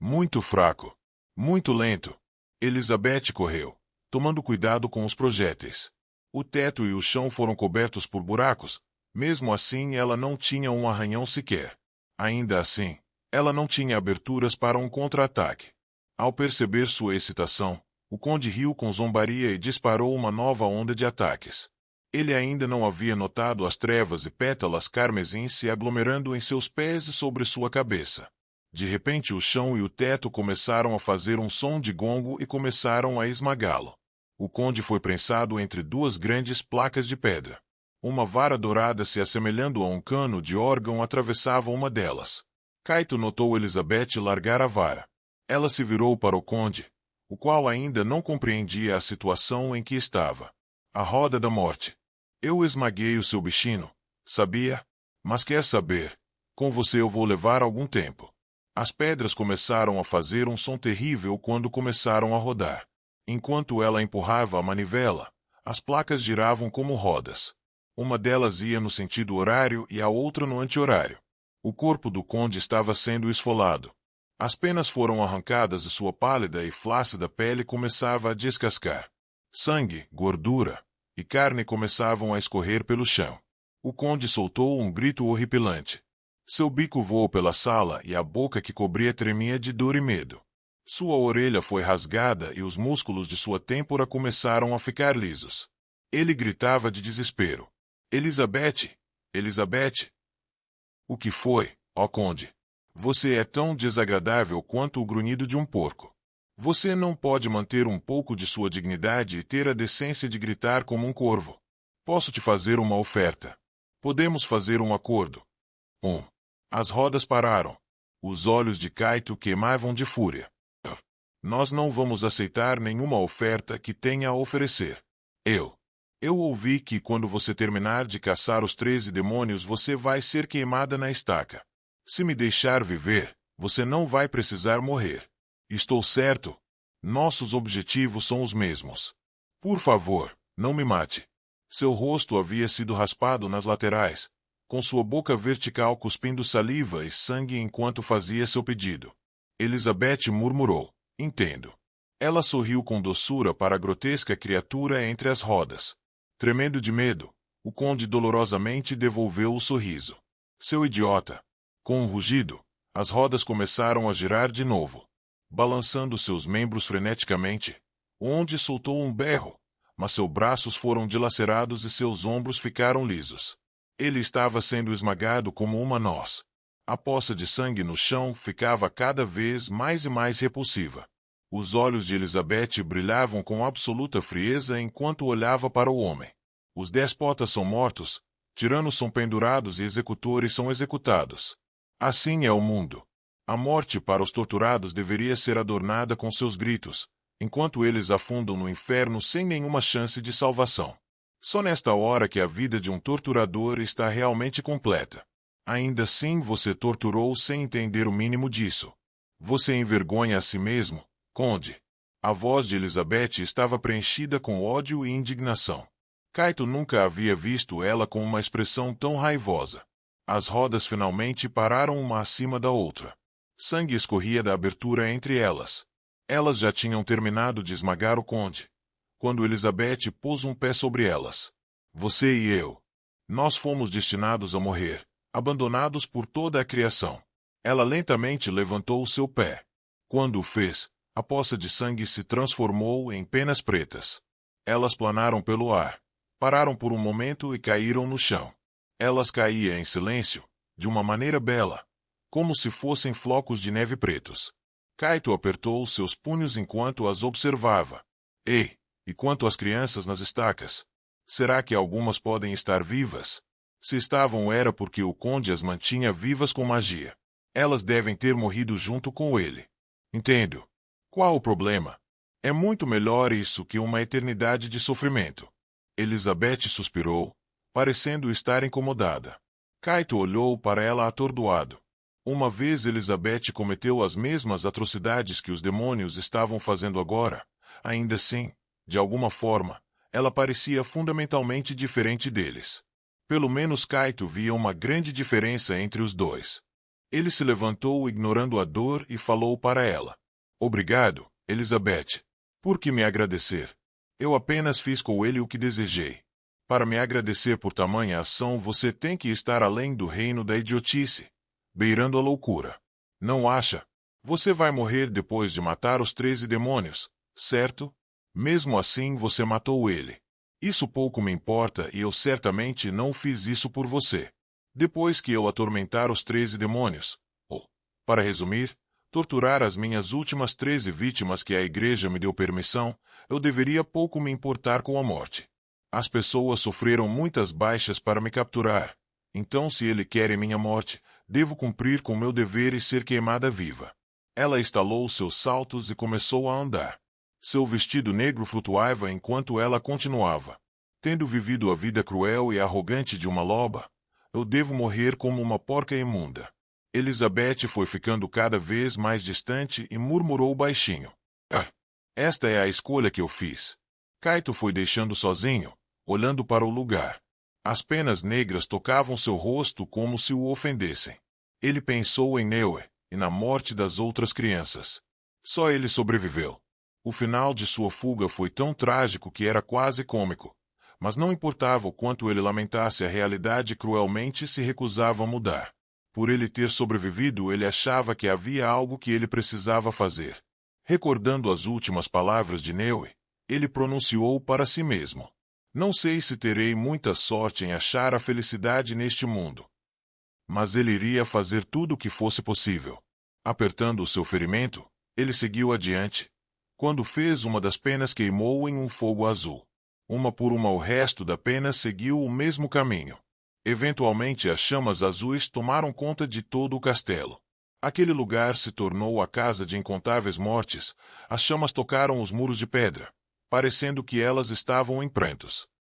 Muito fraco. Muito lento. Elizabeth correu, tomando cuidado com os projéteis. O teto e o chão foram cobertos por buracos, mesmo assim ela não tinha um arranhão sequer. Ainda assim, ela não tinha aberturas para um contra-ataque. Ao perceber sua excitação, o conde riu com zombaria e disparou uma nova onda de ataques. Ele ainda não havia notado as trevas e pétalas carmesins se aglomerando em seus pés e sobre sua cabeça. De repente o chão e o teto começaram a fazer um som de gongo e começaram a esmagá-lo. O conde foi prensado entre 2 grandes placas de pedra. Uma vara dourada se assemelhando a um cano de órgão atravessava uma delas. Kaito notou Elizabeth largar a vara. Ela se virou para o conde, o qual ainda não compreendia a situação em que estava. A roda da morte. Eu esmaguei o seu bichinho, sabia? Mas quer saber? Com você eu vou levar algum tempo. As pedras começaram a fazer um som terrível quando começaram a rodar. Enquanto ela empurrava a manivela, as placas giravam como rodas. Uma delas ia no sentido horário e a outra no anti-horário. O corpo do conde estava sendo esfolado. As penas foram arrancadas e sua pálida e flácida pele começava a descascar. Sangue, gordura e carne começavam a escorrer pelo chão. O conde soltou um grito horripilante. Seu bico voou pela sala e a boca que cobria tremia de dor e medo. Sua orelha foi rasgada e os músculos de sua têmpora começaram a ficar lisos. Ele gritava de desespero. Elizabeth! Elizabeth! O que foi, ó conde? Você é tão desagradável quanto o grunhido de um porco. Você não pode manter um pouco de sua dignidade e ter a decência de gritar como um corvo. Posso te fazer uma oferta. Podemos fazer um acordo. As rodas pararam. Os olhos de Kaito queimavam de fúria. Nós não vamos aceitar nenhuma oferta que tenha a oferecer. Eu ouvi que quando você terminar de caçar os 13 demônios você vai ser queimada na estaca. Se me deixar viver, você não vai precisar morrer. Estou certo? Nossos objetivos são os mesmos. Por favor, não me mate. Seu rosto havia sido raspado nas laterais, com sua boca vertical cuspindo saliva e sangue enquanto fazia seu pedido. Elizabeth murmurou, entendo. Ela sorriu com doçura para a grotesca criatura entre as rodas. Tremendo de medo, o conde dolorosamente devolveu o sorriso. Seu idiota! Com um rugido, as rodas começaram a girar de novo. Balançando seus membros freneticamente, onde soltou um berro, mas seus braços foram dilacerados e seus ombros ficaram lisos. Ele estava sendo esmagado como uma noz. A poça de sangue no chão ficava cada vez mais e mais repulsiva. Os olhos de Elizabeth brilhavam com absoluta frieza enquanto olhava para o homem. Os déspotas são mortos, tiranos são pendurados e executores são executados. Assim é o mundo. A morte para os torturados deveria ser adornada com seus gritos, enquanto eles afundam no inferno sem nenhuma chance de salvação. Só nesta hora que a vida de um torturador está realmente completa. Ainda assim você torturou sem entender o mínimo disso. Você envergonha a si mesmo, conde. A voz de Elizabeth estava preenchida com ódio e indignação. Kaito nunca havia visto ela com uma expressão tão raivosa. As rodas finalmente pararam uma acima da outra. Sangue escorria da abertura entre elas. Elas já tinham terminado de esmagar o conde, quando Elizabeth pôs um pé sobre elas. Você e eu. Nós fomos destinados a morrer, abandonados por toda a criação. Ela lentamente levantou o seu pé. Quando o fez, a poça de sangue se transformou em penas pretas. Elas planaram pelo ar, pararam por um momento e caíram no chão. Elas caíam em silêncio, de uma maneira bela, como se fossem flocos de neve pretos. Kaito apertou seus punhos enquanto as observava. Ei, e quanto às crianças nas estacas? Será que algumas podem estar vivas? Se estavam era porque o conde as mantinha vivas com magia. Elas devem ter morrido junto com ele. Entendo. Qual o problema? É muito melhor isso que uma eternidade de sofrimento. Elizabeth suspirou, parecendo estar incomodada. Kaito olhou para ela atordoado. Uma vez Elizabeth cometeu as mesmas atrocidades que os demônios estavam fazendo agora. Ainda assim, de alguma forma, ela parecia fundamentalmente diferente deles. Pelo menos Kaito via uma grande diferença entre os dois. Ele se levantou ignorando a dor e falou para ela. Obrigado, Elizabeth. Por que me agradecer? Eu apenas fiz com ele o que desejei. Para me agradecer por tamanha ação você tem que estar além do reino da idiotice, beirando a loucura. Não acha? Você vai morrer depois de matar os 13 demônios, certo? Mesmo assim você matou ele. Isso pouco me importa e eu certamente não fiz isso por você. Depois que eu atormentar os 13 demônios, ou, para resumir, torturar as minhas últimas 13 vítimas que a igreja me deu permissão, eu deveria pouco me importar com a morte. As pessoas sofreram muitas baixas para me capturar. Então se ele quer minha morte, devo cumprir com meu dever e ser queimada viva. Ela estalou seus saltos e começou a andar. Seu vestido negro flutuava enquanto ela continuava. Tendo vivido a vida cruel e arrogante de uma loba, eu devo morrer como uma porca imunda. Elizabeth foi ficando cada vez mais distante e murmurou baixinho. Esta é a escolha que eu fiz. Kaito foi deixando sozinho, olhando para o lugar. As penas negras tocavam seu rosto como se o ofendessem. Ele pensou em Neue e na morte das outras crianças. Só ele sobreviveu. O final de sua fuga foi tão trágico que era quase cômico. Mas não importava o quanto ele lamentasse, a realidade cruelmente se recusava a mudar. Por ele ter sobrevivido, ele achava que havia algo que ele precisava fazer. Recordando as últimas palavras de Neue, ele pronunciou para si mesmo. Não sei se terei muita sorte em achar a felicidade neste mundo. Mas ele iria fazer tudo o que fosse possível. Apertando o seu ferimento, ele seguiu adiante. Quando fez uma das penas, queimou em um fogo azul. Uma por uma o resto da pena seguiu o mesmo caminho. Eventualmente as chamas azuis tomaram conta de todo o castelo. Aquele lugar se tornou a casa de incontáveis mortes. As chamas tocaram os muros de pedra, parecendo que elas estavam em prantos.